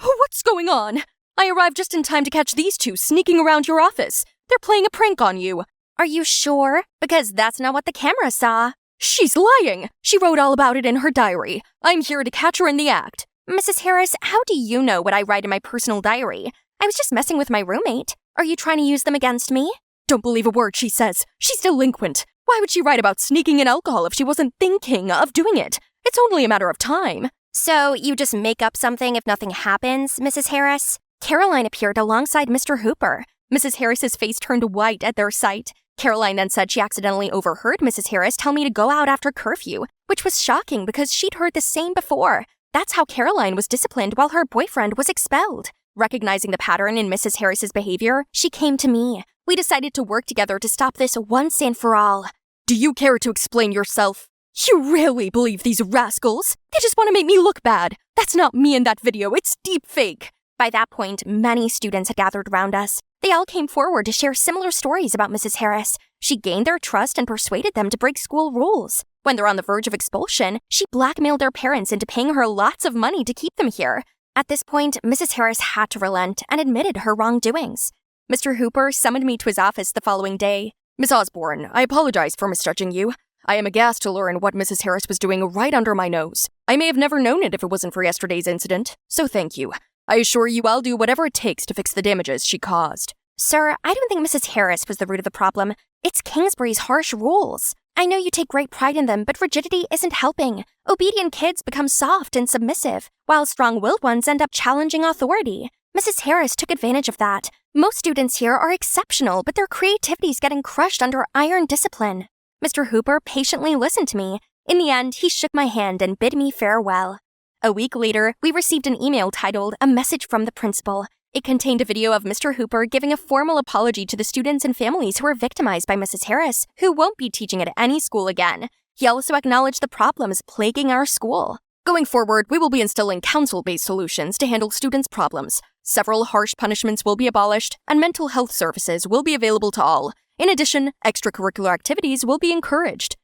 What's going on? I arrived just in time to catch these two sneaking around your office. They're playing a prank on you. Are you sure? Because that's not what the camera saw. She's lying. She wrote all about it in her diary. I'm here to catch her in the act. Mrs. Harris, how do you know what I write in my personal diary? I was just messing with my roommate. Are you trying to use them against me? Don't believe a word she says. She's delinquent. Why would she write about sneaking in alcohol if she wasn't thinking of doing it? It's only a matter of time. So you just make up something if nothing happens, Mrs. Harris? Caroline appeared alongside Mr. Hooper. Mrs. Harris's face turned white at their sight. Caroline then said she accidentally overheard Mrs. Harris tell me to go out after curfew, which was shocking because she'd heard the same before. That's how Caroline was disciplined while her boyfriend was expelled. Recognizing the pattern in Mrs. Harris's behavior, she came to me. We decided to work together to stop this once and for all. Do you care to explain yourself? You really believe these rascals? They just want to make me look bad. That's not me in that video, it's deep fake. By that point, many students had gathered around us. They all came forward to share similar stories about Mrs. Harris. She gained their trust and persuaded them to break school rules. When they're on the verge of expulsion, she blackmailed their parents into paying her lots of money to keep them here. At this point, Mrs. Harris had to relent and admitted her wrongdoings. Mr. Hooper summoned me to his office the following day. Miss Osborne, I apologize for misjudging you. I am aghast to learn what Mrs. Harris was doing right under my nose. I may have never known it if it wasn't for yesterday's incident, so thank you. I assure you I'll do whatever it takes to fix the damages she caused. Sir, I don't think Mrs. Harris was the root of the problem. It's Kingsbury's harsh rules. I know you take great pride in them, but rigidity isn't helping. Obedient kids become soft and submissive, while strong-willed ones end up challenging authority. Mrs. Harris took advantage of that. Most students here are exceptional, but their creativity's getting crushed under iron discipline. Mr. Hooper patiently listened to me. In the end, he shook my hand and bid me farewell. A week later, we received an email titled A Message from the Principal. It contained a video of Mr. Hooper giving a formal apology to the students and families who were victimized by Mrs. Harris, who won't be teaching at any school again. He also acknowledged the problems plaguing our school. Going forward, we will be instilling council-based solutions to handle students' problems. Several harsh punishments will be abolished, and mental health services will be available to all. In addition, extracurricular activities will be encouraged.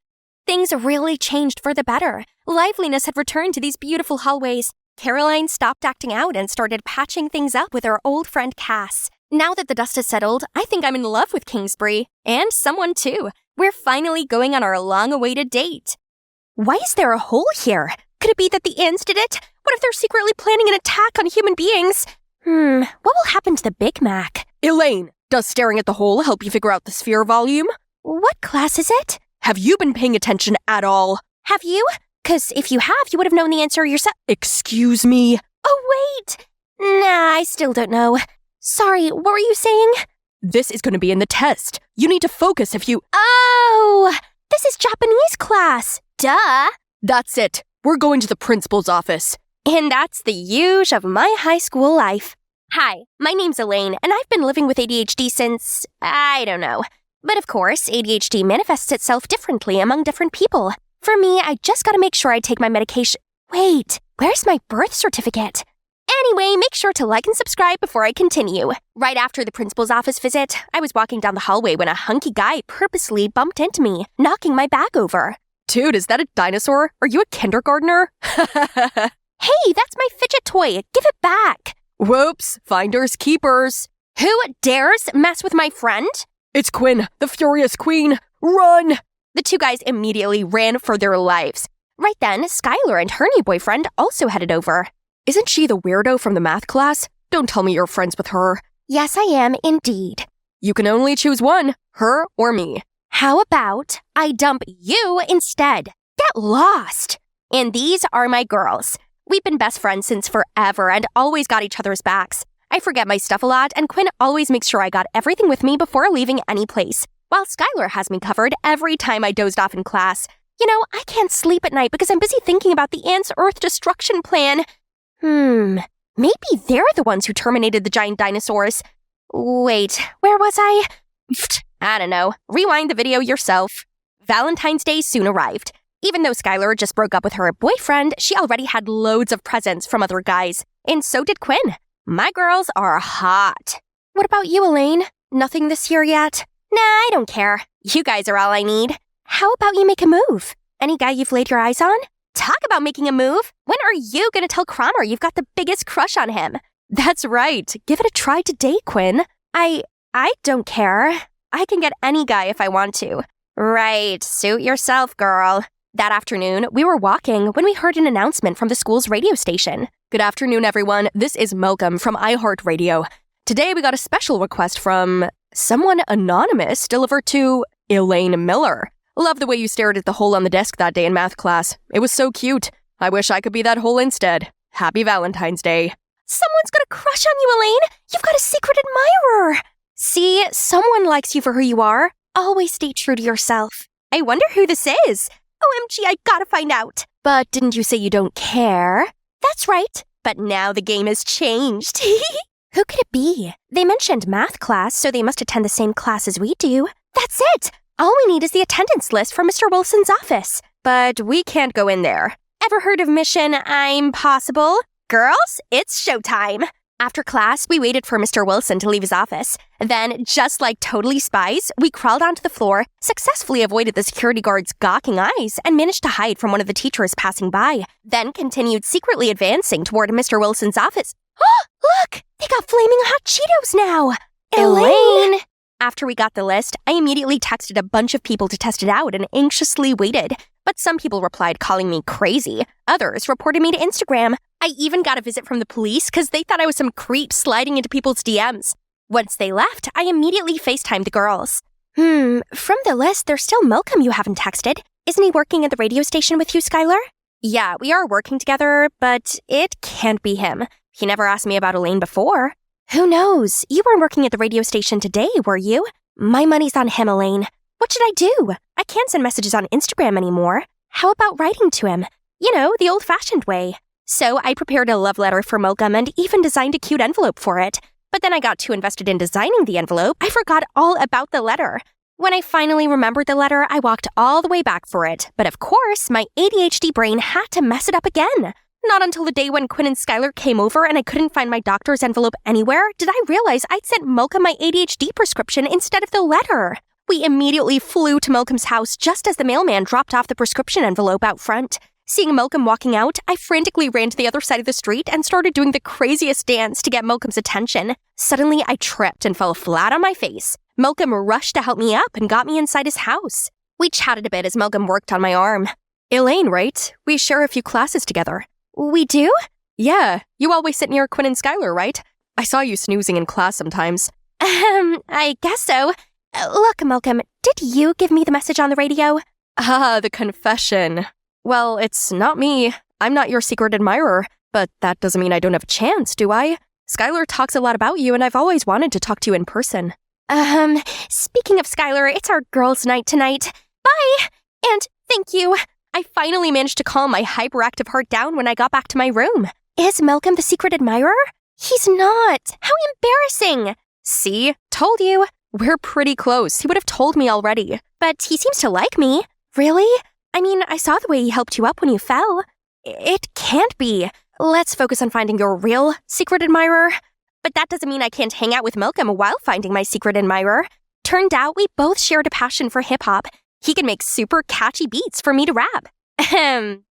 Things really changed for the better. Liveliness had returned to these beautiful hallways. Caroline stopped acting out and started patching things up with her old friend Cass. Now that the dust has settled, I think I'm in love with Kingsbury. And someone too. We're finally going on our long-awaited date. Why is there a hole here? Could it be that the ants did it? What if they're secretly planning an attack on human beings? What will happen to the Big Mac? Elaine, does staring at the hole help you figure out the sphere volume? What class is it? Have you been paying attention at all? Have you? 'Cause if you have, you would have known the answer yourself. Excuse me? Oh, wait. Nah, I still don't know. Sorry, what were you saying? This is going to be in the test. You need to focus if you... Oh, this is Japanese class. Duh. That's it. We're going to the principal's office. And that's the huge of my high school life. Hi, my name's Elaine, and I've been living with ADHD since, I don't know. But of course, ADHD manifests itself differently among different people. For me, I just gotta make sure I take my medication. Wait, where's my birth certificate? Anyway, make sure to like and subscribe before I continue. Right after the principal's office visit, I was walking down the hallway when a hunky guy purposely bumped into me, knocking my bag over. Dude, is that a dinosaur? Are you a kindergartner? Hey, that's my fidget toy. Give it back. Whoops, finders keepers. Who dares mess with my friend? It's Quinn, the Furious Queen. Run! The two guys immediately ran for their lives. Right then, Skylar and her new boyfriend also headed over. Isn't she the weirdo from the math class? Don't tell me you're friends with her. Yes, I am indeed. You can only choose one, her or me. How about I dump you instead? Get lost. And these are my girls. We've been best friends since forever and always got each other's backs. I forget my stuff a lot, and Quinn always makes sure I got everything with me before leaving any place, while Skylar has me covered every time I dozed off in class. You know, I can't sleep at night because I'm busy thinking about the ants' Earth destruction plan. Maybe they're the ones who terminated the giant dinosaurs. Wait, where was I? I don't know. Rewind the video yourself. Valentine's Day soon arrived. Even though Skylar just broke up with her boyfriend, she already had loads of presents from other guys. And so did Quinn. My girls are hot. What about you, Elaine? Nothing this year yet? Nah, I don't care. You guys are all I need. How about you make a move? Any guy you've laid your eyes on? Talk about making a move. When are you gonna tell Cromer you've got the biggest crush on him? That's right. Give it a try today, Quinn. I don't care. I can get any guy if I want to. Right. Suit yourself, girl. That afternoon, we were walking when we heard an announcement from the school's radio station. Good afternoon, everyone. This is Malcolm from iHeartRadio. Today, we got a special request from someone anonymous delivered to Elaine Miller. Love the way you stared at the hole on the desk that day in math class. It was so cute. I wish I could be that hole instead. Happy Valentine's Day. Someone's got a crush on you, Elaine. You've got a secret admirer. See, someone likes you for who you are. Always stay true to yourself. I wonder who this is. OMG, I gotta find out. But didn't you say you don't care? That's right. But now the game has changed. Who could it be? They mentioned math class, so they must attend the same class as we do. That's it. All we need is the attendance list from Mr. Wilson's office. But we can't go in there. Ever heard of Mission Impossible? Girls, it's showtime. After class, we waited for Mr. Wilson to leave his office. Then, just like totally spies, we crawled onto the floor, successfully avoided the security guard's gawking eyes, and managed to hide from one of the teachers passing by. Then continued secretly advancing toward Mr. Wilson's office. Oh, look! They got flaming hot Cheetos now! Elaine! After we got the list, I immediately texted a bunch of people to test it out and anxiously waited. But some people replied calling me crazy. Others reported me to Instagram. I even got a visit from the police because they thought I was some creep sliding into people's DMs. Once they left, I immediately FaceTimed the girls. From the list, there's still Malcolm you haven't texted. Isn't he working at the radio station with you, Skylar? Yeah, we are working together, but it can't be him. He never asked me about Elaine before. Who knows? You weren't working at the radio station today, were you? My money's on him, Elaine. What should I do? I can't send messages on Instagram anymore. How about writing to him? You know, the old-fashioned way. So I prepared a love letter for Malcolm and even designed a cute envelope for it. But then I got too invested in designing the envelope, I forgot all about the letter. When I finally remembered the letter, I walked all the way back for it. But of course, my ADHD brain had to mess it up again. Not until the day when Quinn and Skylar came over and I couldn't find my doctor's envelope anywhere did I realize I'd sent Malcolm my ADHD prescription instead of the letter. We immediately flew to Malcolm's house just as the mailman dropped off the prescription envelope out front. Seeing Malcolm walking out, I frantically ran to the other side of the street and started doing the craziest dance to get Malcolm's attention. Suddenly, I tripped and fell flat on my face. Malcolm rushed to help me up and got me inside his house. We chatted a bit as Malcolm worked on my arm. Elaine, right? We share a few classes together. We do? Yeah, you always sit near Quinn and Skylar, right? I saw you snoozing in class sometimes. I guess so. Look, Malcolm, did you give me the message on the radio? Ah, the confession. Well, it's not me. I'm not your secret admirer, but that doesn't mean I don't have a chance, do I? Skylar talks a lot about you, and I've always wanted to talk to you in person. Speaking of Skylar, it's our girls' night tonight. Bye! And thank you. I finally managed to calm my hyperactive heart down when I got back to my room. Is Malcolm the secret admirer? He's not. How embarrassing. See? Told you. We're pretty close. He would have told me already. But he seems to like me. Really? I mean, I saw the way he helped you up when you fell. It can't be. Let's focus on finding your real secret admirer. But that doesn't mean I can't hang out with Malcolm while finding my secret admirer. Turned out we both shared a passion for hip-hop. He can make super catchy beats for me to rap.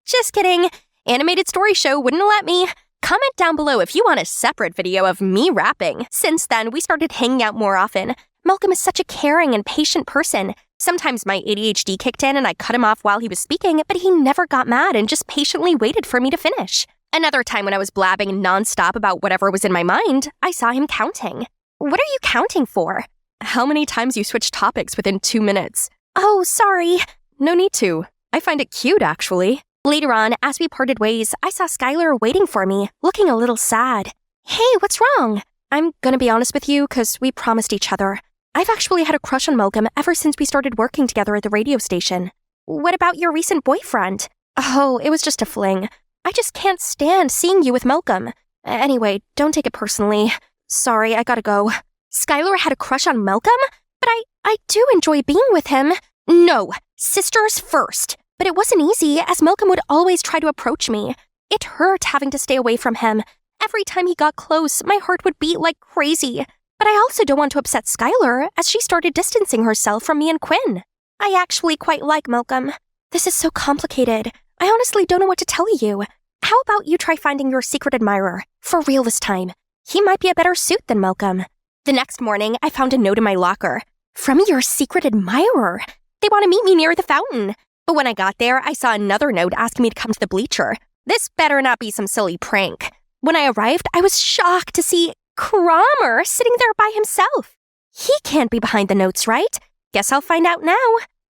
Just kidding. Animated Story Show wouldn't let me. Comment down below if you want a separate video of me rapping. Since then, we started hanging out more often. Malcolm is such a caring and patient person. Sometimes my ADHD kicked in and I cut him off while he was speaking, but he never got mad and just patiently waited for me to finish. Another time when I was blabbing nonstop about whatever was in my mind, I saw him counting. What are you counting for? How many times you switch topics within 2 minutes? Oh, sorry. No need to. I find it cute, actually. Later on, as we parted ways, I saw Skylar waiting for me, looking a little sad. Hey, what's wrong? I'm gonna be honest with you, 'cause we promised each other. I've actually had a crush on Malcolm ever since we started working together at the radio station. What about your recent boyfriend? Oh, it was just a fling. I just can't stand seeing you with Malcolm. Anyway, don't take it personally. Sorry, I gotta go. Skylar had a crush on Malcolm? But I do enjoy being with him. No, sisters first. But it wasn't easy, as Malcolm would always try to approach me. It hurt having to stay away from him. Every time he got close, my heart would beat like crazy. But I also don't want to upset Skylar, as she started distancing herself from me and Quinn. I actually quite like Malcolm. This is so complicated. I honestly don't know what to tell you. How about you try finding your secret admirer? For real this time. He might be a better suit than Malcolm. The next morning, I found a note in my locker. From your secret admirer. They want to meet me near the fountain. But when I got there, I saw another note asking me to come to the bleacher. This better not be some silly prank. When I arrived, I was shocked to see Cromer sitting there by himself. He can't be behind the notes, right? Guess I'll find out now.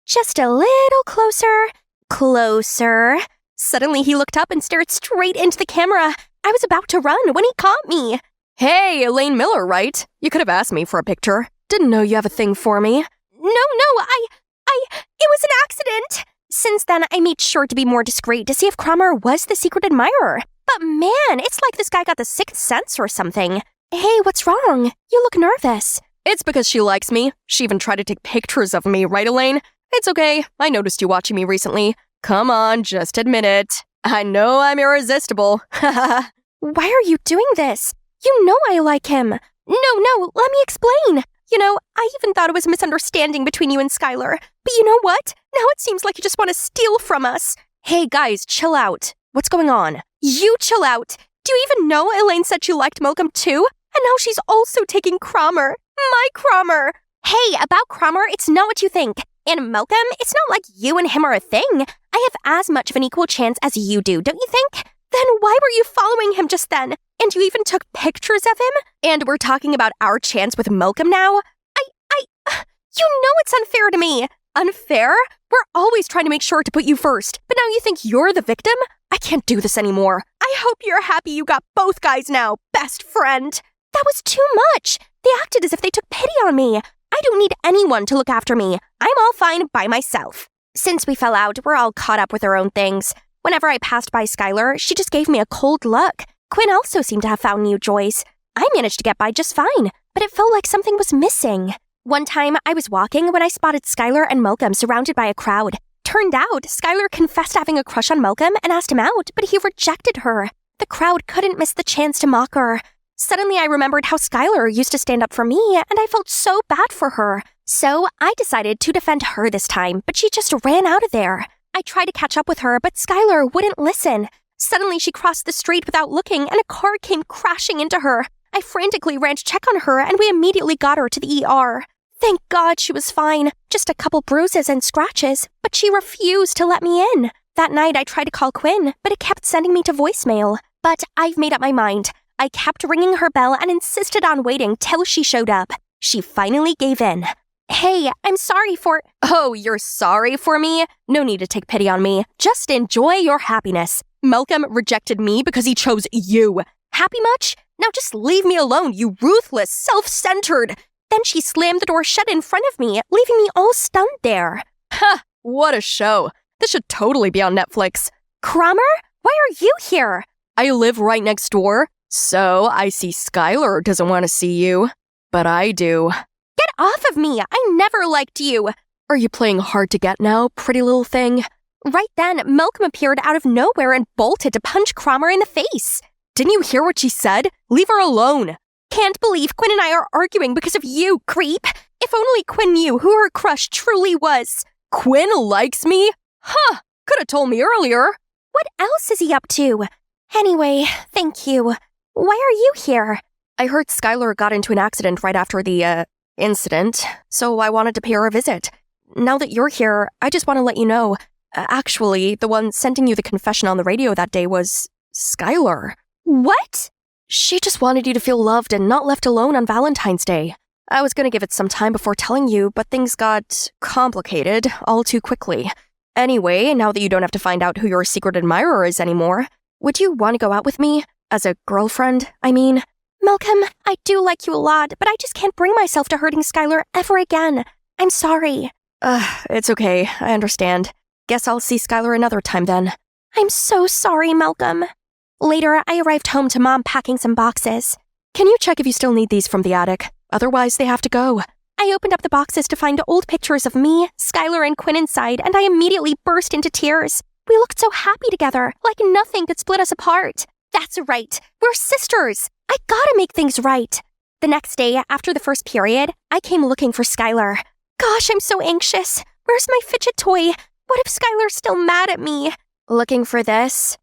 Just a little closer. Closer. Suddenly he looked up and stared straight into the camera. I was about to run when he caught me. Hey, Elaine Miller, right? You could have asked me for a picture. Didn't know you have a thing for me. No, it was an accident. Since then, I made sure to be more discreet to see if Cromer was the secret admirer. But man, it's like this guy got the sixth sense or something. Hey, what's wrong? You look nervous. It's because she likes me. She even tried to take pictures of me, right, Elaine? It's okay. I noticed you watching me recently. Come on, just admit it. I know I'm irresistible. Why are you doing this? You know I like him. No, let me explain. You know, I even thought it was a misunderstanding between you and Skylar. But you know what? Now it seems like you just want to steal from us. Hey, guys, chill out. What's going on? You chill out. Do you even know Elaine said she liked Malcolm too? And now she's also taking Cromer. My Cromer. Hey, about Cromer, it's not what you think. And Malcolm, it's not like you and him are a thing. I have as much of an equal chance as you do, don't you think? Then why were you following him just then? And you even took pictures of him? And we're talking about our chance with Malcolm now? You know it's unfair to me. Unfair? We're always trying to make sure to put you first. But now you think you're the victim? I can't do this anymore. I hope you're happy you got both guys now, best friend. That was too much. They acted as if they took pity on me. I don't need anyone to look after me. I'm all fine by myself. Since we fell out, we're all caught up with our own things. Whenever I passed by Skylar, she just gave me a cold look. Quinn also seemed to have found new joys. I managed to get by just fine, but it felt like something was missing. One time, I was walking when I spotted Skylar and Malcolm surrounded by a crowd. Turned out, Skylar confessed having a crush on Malcolm and asked him out, but he rejected her. The crowd couldn't miss the chance to mock her. Suddenly, I remembered how Skylar used to stand up for me, and I felt so bad for her. So, I decided to defend her this time, but she just ran out of there. I tried to catch up with her, but Skylar wouldn't listen. Suddenly, she crossed the street without looking, and a car came crashing into her. I frantically ran to check on her, and we immediately got her to the ER. Thank God she was fine. Just a couple bruises and scratches, but she refused to let me in. That night, I tried to call Quinn, but it kept sending me to voicemail. But I've made up my mind. I kept ringing her bell and insisted on waiting till she showed up. She finally gave in. Hey, I'm sorry for— Oh, you're sorry for me? No need to take pity on me. Just enjoy your happiness. Malcolm rejected me because he chose you. Happy much? Now just leave me alone, you ruthless, self-centered. Then she slammed the door shut in front of me, leaving me all stunned there. Ha! What a show. This should totally be on Netflix. Cromer? Why are you here? I live right next door, so I see Skylar doesn't want to see you. But I do. Get off of me! I never liked you! Are you playing hard to get now, pretty little thing? Right then, Malcolm appeared out of nowhere and bolted to punch Cromer in the face. Didn't you hear what she said? Leave her alone. Can't believe Quinn and I are arguing because of you, creep. If only Quinn knew who her crush truly was. Quinn likes me? Huh, could have told me earlier. What else is he up to? Anyway, thank you. Why are you here? I heard Skylar got into an accident right after the, incident, so I wanted to pay her a visit. Now that you're here, I just want to let you know, actually, the one sending you the confession on the radio that day was Skylar. What? She just wanted you to feel loved and not left alone on Valentine's Day. I was going to give it some time before telling you, but things got complicated all too quickly. Anyway, now that you don't have to find out who your secret admirer is anymore, would you want to go out with me? As a girlfriend, I mean? Malcolm, I do like you a lot, but I just can't bring myself to hurting Skylar ever again. I'm sorry. It's okay. I understand. Guess I'll see Skylar another time then. I'm so sorry, Malcolm. Later, I arrived home to Mom packing some boxes. Can you check if you still need these from the attic? Otherwise, they have to go. I opened up the boxes to find old pictures of me, Skylar, and Quinn inside, and I immediately burst into tears. We looked so happy together, like nothing could split us apart. That's right. We're sisters. I gotta make things right. The next day, after the first period, I came looking for Skylar. Gosh, I'm so anxious. Where's my fidget toy? What if Skylar's still mad at me? Looking for this?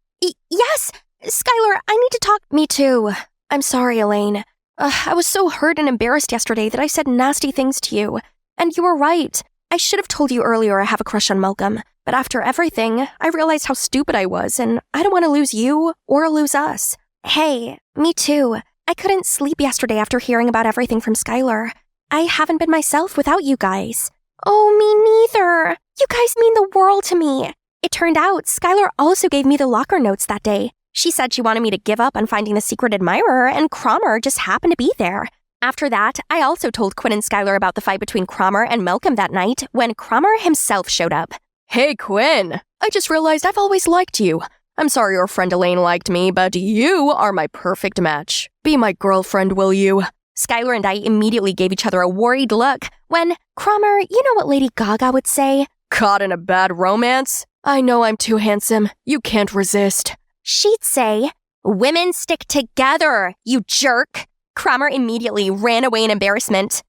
Yes! Skylar, I need to talk. Me too. I'm sorry, Elaine. I was so hurt and embarrassed yesterday that I said nasty things to you. And you were right. I should have told you earlier I have a crush on Malcolm. But after everything, I realized how stupid I was, and I don't want to lose you or lose us. Hey, me too. I couldn't sleep yesterday after hearing about everything from Skylar. I haven't been myself without you guys. Oh, me neither. You guys mean the world to me. It turned out Skylar also gave me the locker notes that day. She said she wanted me to give up on finding the secret admirer, and Cromer just happened to be there. After that, I also told Quinn and Skylar about the fight between Cromer and Malcolm that night when Cromer himself showed up. Hey, Quinn. I just realized I've always liked you. I'm sorry your friend Elaine liked me, but you are my perfect match. Be my girlfriend, will you? Skylar and I immediately gave each other a worried look when, Cromer, you know what Lady Gaga would say? Caught in a bad romance? I know I'm too handsome. You can't resist. She'd say, women stick together, you jerk. Cromer immediately ran away in embarrassment.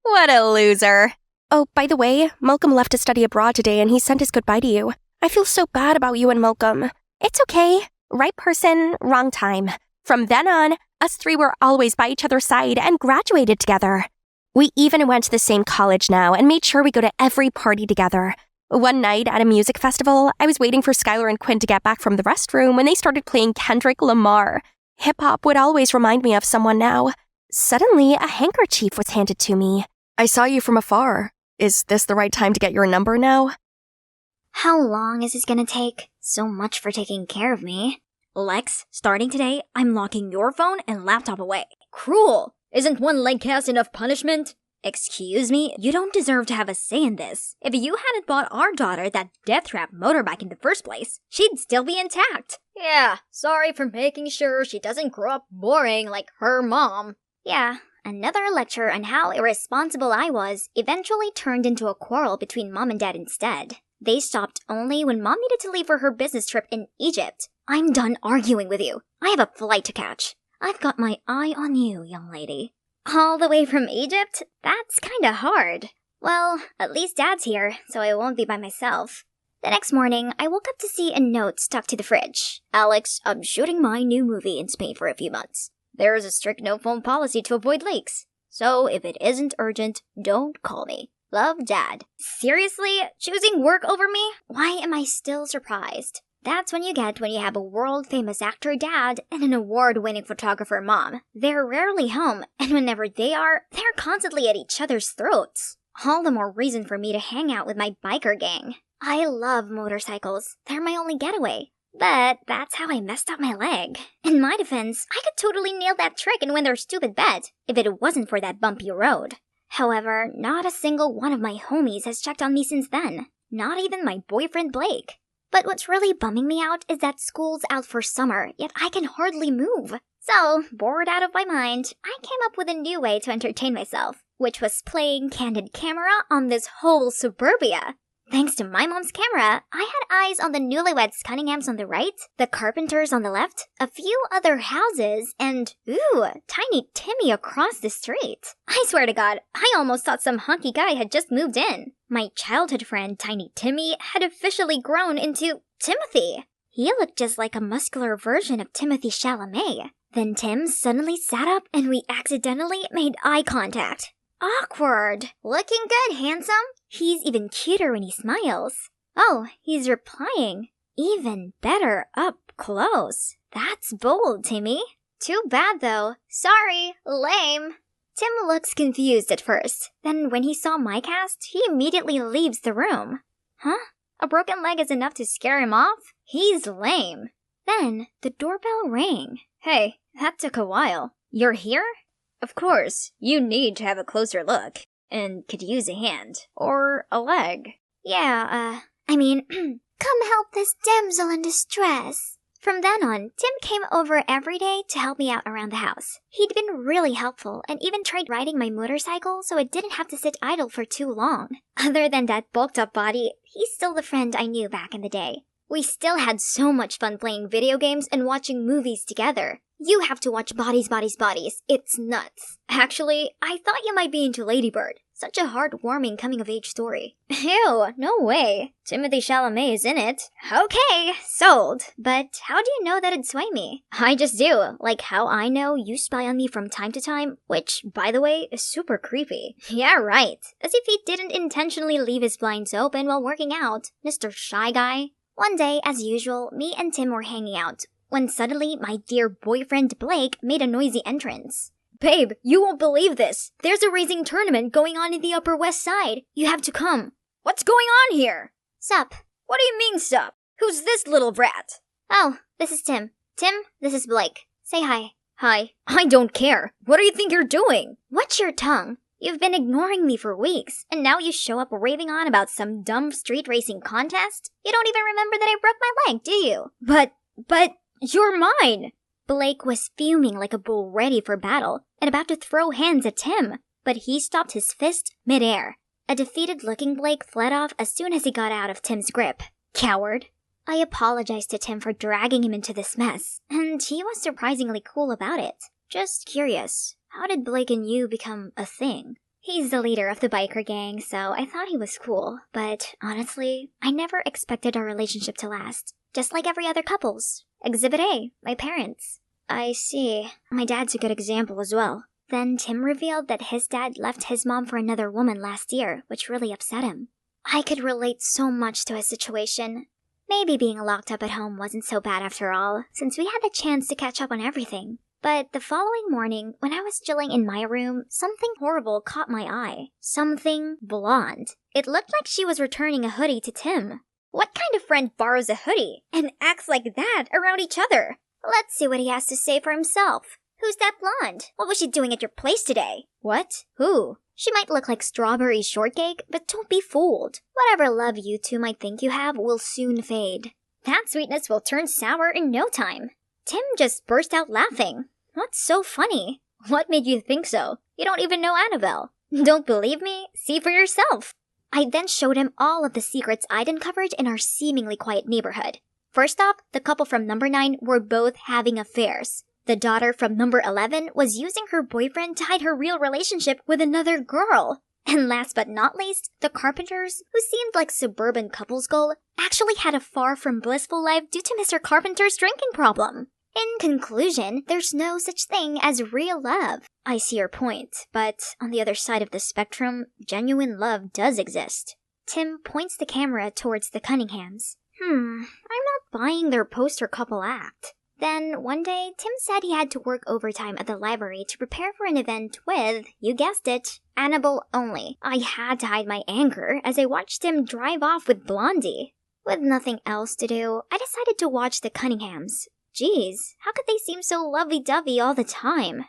What a loser. Oh, by the way, Malcolm left to study abroad today and he sent his goodbye to you. I feel so bad about you and Malcolm. It's okay. Right person, wrong time. From then on, us three were always by each other's side and graduated together. We even went to the same college now and made sure we go to every party together. One night at a music festival, I was waiting for Skylar and Quinn to get back from the restroom when they started playing Kendrick Lamar. Hip-hop would always remind me of someone now. Suddenly, a handkerchief was handed to me. I saw you from afar. Is this the right time to get your number now? How long is this gonna take? So much for taking care of me. Lex, starting today, I'm locking your phone and laptop away. Cruel! Isn't one leg cast enough punishment? Excuse me, you don't deserve to have a say in this. If you hadn't bought our daughter that death trap motorbike in the first place, she'd still be intact. Yeah, sorry for making sure she doesn't grow up boring like her mom. Yeah, another lecture on how irresponsible I was eventually turned into a quarrel between Mom and Dad instead. They stopped only when Mom needed to leave for her business trip in Egypt. I'm done arguing with you. I have a flight to catch. I've got my eye on you, young lady. All the way from Egypt? That's kinda hard. Well, at least Dad's here, so I won't be by myself. The next morning, I woke up to see a note stuck to the fridge. Alex, I'm shooting my new movie in Spain for a few months. There is a strict no-phone policy to avoid leaks. So if it isn't urgent, don't call me. Love, Dad. Seriously? Choosing work over me? Why am I still surprised? That's what you get when you have a world-famous actor dad and an award-winning photographer mom. They're rarely home, and whenever they are, they're constantly at each other's throats. All the more reason for me to hang out with my biker gang. I love motorcycles. They're my only getaway. But that's how I messed up my leg. In my defense, I could totally nail that trick and win their stupid bet if it wasn't for that bumpy road. However, not a single one of my homies has checked on me since then. Not even my boyfriend Blake. But what's really bumming me out is that school's out for summer, yet I can hardly move. So, bored out of my mind, I came up with a new way to entertain myself, which was playing candid camera on this whole suburbia. Thanks to my mom's camera, I had eyes on the newlyweds Cunninghams on the right, the Carpenters on the left, a few other houses, and, ooh, tiny Timmy across the street. I swear to God, I almost thought some hunky guy had just moved in. My childhood friend, Tiny Timmy, had officially grown into Timothy. He looked just like a muscular version of Timothy Chalamet. Then Tim suddenly sat up and we accidentally made eye contact. Awkward. Looking good, handsome. He's even cuter when he smiles. Oh, he's replying. Even better up close. That's bold, Timmy. Too bad, though. Sorry, lame. Tim looks confused at first. Then when he saw my cast, he immediately leaves the room. Huh? A broken leg is enough to scare him off? He's lame. Then the doorbell rang. Hey, that took a while. You're here? Of course, you need to have a closer look, and could use a hand, or a leg. Yeah, come help this damsel in distress. From then on, Tim came over every day to help me out around the house. He'd been really helpful, and even tried riding my motorcycle so it didn't have to sit idle for too long. Other than that bulked-up body, he's still the friend I knew back in the day. We still had so much fun playing video games and watching movies together. You have to watch Bodies, Bodies, Bodies. It's nuts. Actually, I thought you might be into Lady Bird. Such a heartwarming coming-of-age story. Ew, no way. Timothy Chalamet is in it. Okay, sold. But how do you know that it'd sway me? I just do. Like how I know you spy on me from time to time, which, by the way, is super creepy. Yeah, right. As if he didn't intentionally leave his blinds open while working out. Mr. Shy Guy. One day, as usual, me and Tim were hanging out, when suddenly my dear boyfriend Blake made a noisy entrance. Babe, you won't believe this. There's a racing tournament going on in the Upper West Side. You have to come. What's going on here? Sup? What do you mean, sup? Who's this little brat? Oh, this is Tim. Tim, this is Blake. Say hi. Hi. I don't care. What do you think you're doing? Watch your tongue. You've been ignoring me for weeks, and now you show up raving on about some dumb street racing contest? You don't even remember that I broke my leg, do you? But, you're mine! Blake was fuming like a bull ready for battle, and about to throw hands at Tim, but he stopped his fist mid-air. A defeated-looking Blake fled off as soon as he got out of Tim's grip. Coward. I apologized to Tim for dragging him into this mess, and he was surprisingly cool about it. Just curious. How did Blake and you become a thing? He's the leader of the biker gang, so I thought he was cool. But honestly, I never expected our relationship to last. Just like every other couple's. Exhibit A, my parents. I see. My dad's a good example as well. Then Tim revealed that his dad left his mom for another woman last year, which really upset him. I could relate so much to his situation. Maybe being locked up at home wasn't so bad after all, since we had the chance to catch up on everything. But the following morning, when I was chilling in my room, something horrible caught my eye. Something blonde. It looked like she was returning a hoodie to Tim. What kind of friend borrows a hoodie and acts like that around each other? Let's see what he has to say for himself. Who's that blonde? What was she doing at your place today? What? Who? She might look like strawberry shortcake, but don't be fooled. Whatever love you two might think you have will soon fade. That sweetness will turn sour in no time. Tim just burst out laughing. What's so funny? What made you think so? You don't even know Annabelle. Don't believe me? See for yourself. I then showed him all of the secrets I'd uncovered in our seemingly quiet neighborhood. First off, the couple from number 9 were both having affairs. The daughter from number 11 was using her boyfriend to hide her real relationship with another girl. And last but not least, the Carpenters, who seemed like suburban couples goal, actually had a far from blissful life due to Mr. Carpenter's drinking problem. In conclusion, there's no such thing as real love. I see your point, but on the other side of the spectrum, genuine love does exist. Tim points the camera towards the Cunninghams. I'm not buying their poster couple act. Then, one day, Tim said he had to work overtime at the library to prepare for an event with, you guessed it, Annabelle only. I had to hide my anger as I watched him drive off with Blondie. With nothing else to do, I decided to watch the Cunninghams. Geez, how could they seem so lovey-dovey all the time?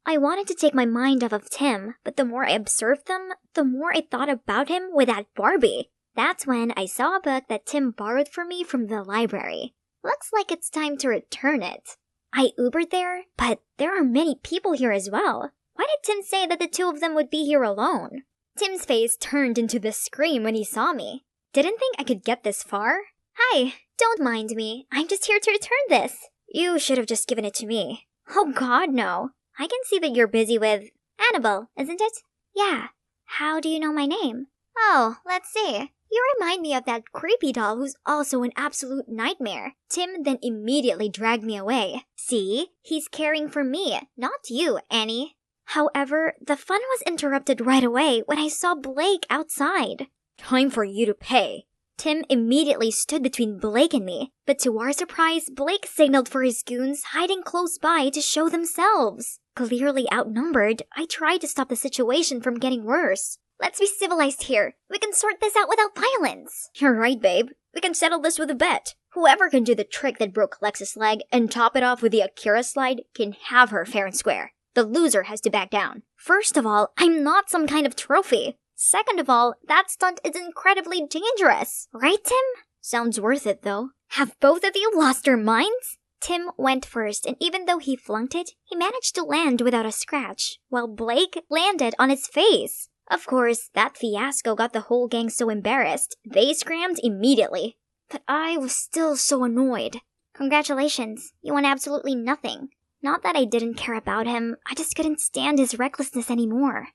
I wanted to take my mind off of Tim, but the more I observed them, the more I thought about him with that Barbie. That's when I saw a book that Tim borrowed for me from the library. Looks like it's time to return it. I Ubered there, but there are many people here as well. Why did Tim say that the two of them would be here alone? Tim's face turned into the scream when he saw me. Didn't think I could get this far? Hi, don't mind me. I'm just here to return this. You should have just given it to me. Oh god, no. I can see that you're busy with Annabelle, isn't it? Yeah. How do you know my name? Oh, let's see. You remind me of that creepy doll who's also an absolute nightmare. Tim then immediately dragged me away. See? He's caring for me, not you, Annie. However, the fun was interrupted right away when I saw Blake outside. Time for you to pay. Tim immediately stood between Blake and me, but to our surprise, Blake signaled for his goons hiding close by to show themselves. Clearly outnumbered, I tried to stop the situation from getting worse. Let's be civilized here. We can sort this out without violence. You're right, babe. We can settle this with a bet. Whoever can do the trick that broke Lex's leg and top it off with the Akira slide can have her fair and square. The loser has to back down. First of all, I'm not some kind of trophy. Second of all, that stunt is incredibly dangerous. Right, Tim? Sounds worth it, though. Have both of you lost your minds? Tim went first, and even though he flunked it, he managed to land without a scratch, while Blake landed on his face. Of course, that fiasco got the whole gang so embarrassed, they scrammed immediately. But I was still so annoyed. Congratulations, you won absolutely nothing. Not that I didn't care about him, I just couldn't stand his recklessness anymore.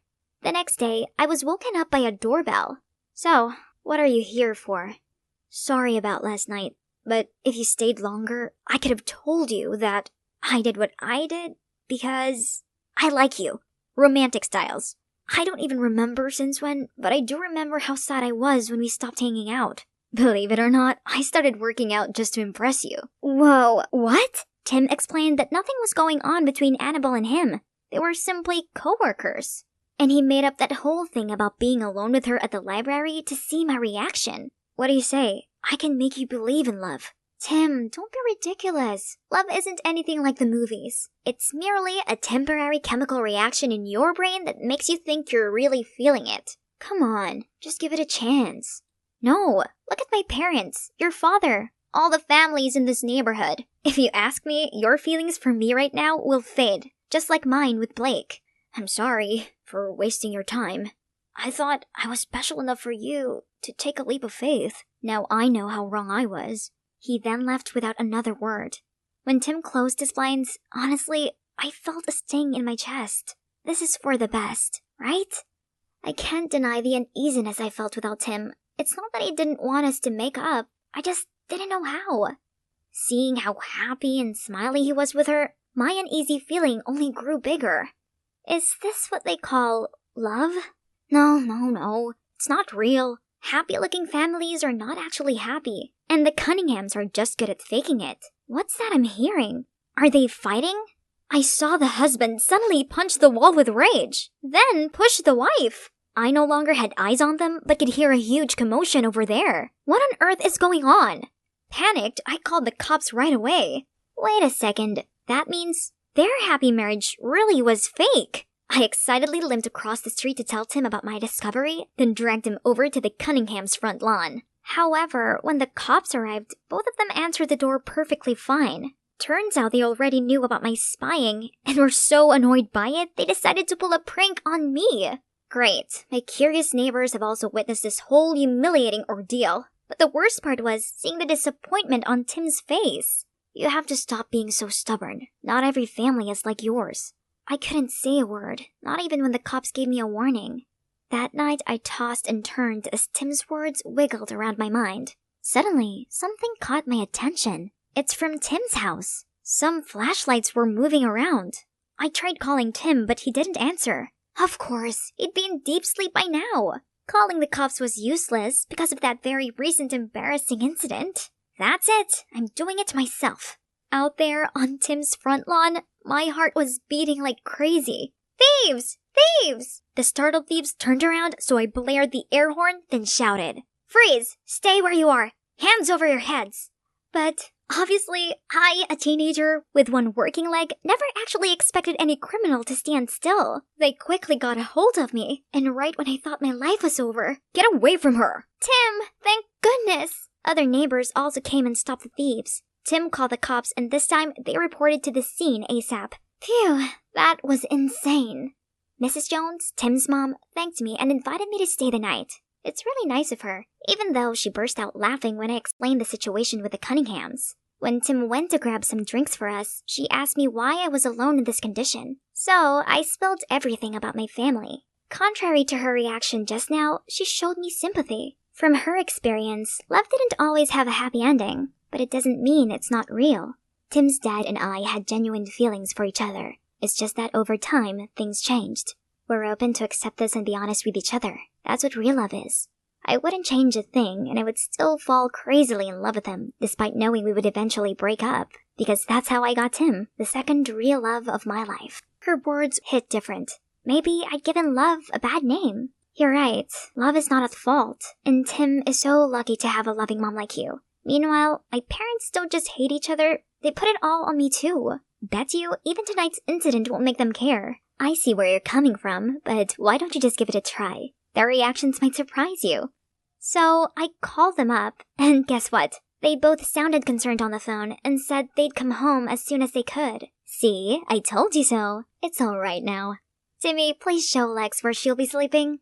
The next day, I was woken up by a doorbell. So, what are you here for? Sorry about last night, but if you stayed longer, I could have told you that I did what I did because I like you. Romantic styles. I don't even remember since when, but I do remember how sad I was when we stopped hanging out. Believe it or not, I started working out just to impress you. Whoa, what? Tim explained that nothing was going on between Annabelle and him. They were simply co-workers. And he made up that whole thing about being alone with her at the library to see my reaction. What do you say? I can make you believe in love. Tim, don't be ridiculous. Love isn't anything like the movies. It's merely a temporary chemical reaction in your brain that makes you think you're really feeling it. Come on, just give it a chance. No, look at my parents, your father, all the families in this neighborhood. If you ask me, your feelings for me right now will fade, just like mine with Blake. I'm sorry for wasting your time. I thought I was special enough for you to take a leap of faith. Now I know how wrong I was. He then left without another word. When Tim closed his blinds, honestly, I felt a sting in my chest. This is for the best, right? I can't deny the uneasiness I felt without Tim. It's not that he didn't want us to make up. I just didn't know how. Seeing how happy and smiley he was with her, my uneasy feeling only grew bigger. Is this what they call love? No. It's not real. Happy-looking families are not actually happy, and the Cunninghams are just good at faking it. What's that I'm hearing? Are they fighting? I saw the husband suddenly punch the wall with rage, then push the wife. I no longer had eyes on them, but could hear a huge commotion over there. What on earth is going on? Panicked, I called the cops right away. Wait a second, that means their happy marriage really was fake. I excitedly limped across the street to tell Tim about my discovery, then dragged him over to the Cunninghams' front lawn. However, when the cops arrived, both of them answered the door perfectly fine. Turns out they already knew about my spying, and were so annoyed by it, they decided to pull a prank on me. Great, my curious neighbors have also witnessed this whole humiliating ordeal. But the worst part was seeing the disappointment on Tim's face. You have to stop being so stubborn. Not every family is like yours. I couldn't say a word, not even when the cops gave me a warning. That night, I tossed and turned as Tim's words wiggled around my mind. Suddenly, something caught my attention. It's from Tim's house. Some flashlights were moving around. I tried calling Tim, but he didn't answer. Of course, he'd be in deep sleep by now. Calling the cops was useless because of that very recent embarrassing incident. That's it. I'm doing it myself. Out there on Tim's front lawn, my heart was beating like crazy. Thieves! Thieves! The startled thieves turned around, so I blared the air horn, then shouted, "Freeze! Stay where you are! Hands over your heads!" But obviously, I, a teenager with one working leg, never actually expected any criminal to stand still. They quickly got a hold of me, and right when I thought my life was over, "Get away from her!" Tim, thank goodness! Other neighbors also came and stopped the thieves. Tim called the cops, and this time they reported to the scene ASAP. Phew, that was insane. Mrs. Jones, Tim's mom, thanked me and invited me to stay the night. It's really nice of her, even though she burst out laughing when I explained the situation with the Cunninghams. When Tim went to grab some drinks for us, she asked me why I was alone in this condition. So I spilled everything about my family. Contrary to her reaction just now, she showed me sympathy. From her experience, love didn't always have a happy ending, but it doesn't mean it's not real. Tim's dad and I had genuine feelings for each other. It's just that over time, things changed. We're open to accept this and be honest with each other. That's what real love is. I wouldn't change a thing, and I would still fall crazily in love with him, despite knowing we would eventually break up. Because that's how I got Tim, the second real love of my life. Her words hit different. Maybe I'd given love a bad name. You're right, love is not at fault, and Tim is so lucky to have a loving mom like you. Meanwhile, my parents don't just hate each other, they put it all on me too. Bet you, even tonight's incident won't make them care. I see where you're coming from, but why don't you just give it a try? Their reactions might surprise you. So I called them up, and guess what? They both sounded concerned on the phone and said they'd come home as soon as they could. See, I told you so. It's all right now. Timmy, please show Lex where she'll be sleeping.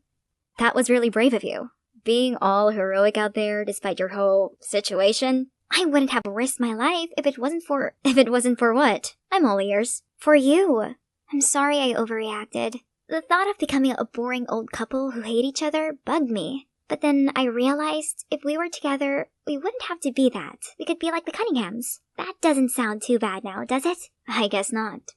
That was really brave of you. Being all heroic out there despite your whole situation. I wouldn't have risked my life if it wasn't for what? I'm all ears. For you. I'm sorry I overreacted. The thought of becoming a boring old couple who hate each other bugged me. But then I realized if we were together, we wouldn't have to be that. We could be like the Cunninghams. That doesn't sound too bad now, does it? I guess not.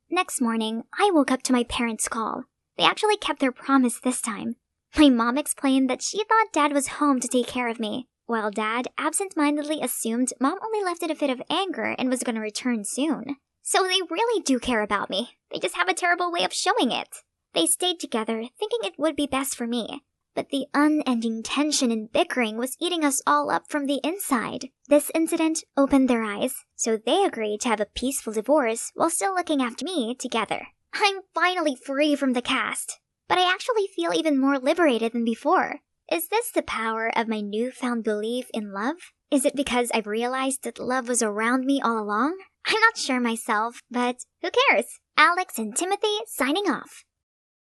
Next morning, I woke up to my parents' call. They actually kept their promise this time. My mom explained that she thought Dad was home to take care of me, while Dad absent-mindedly assumed Mom only left in a fit of anger and was going to return soon. So they really do care about me. They just have a terrible way of showing it. They stayed together, thinking it would be best for me. But the unending tension and bickering was eating us all up from the inside. This incident opened their eyes, so they agreed to have a peaceful divorce while still looking after me together. I'm finally free from the cast, but I actually feel even more liberated than before. Is this the power of my newfound belief in love? Is it because I've realized that love was around me all along? I'm not sure myself, but who cares? Alex and Timothy signing off.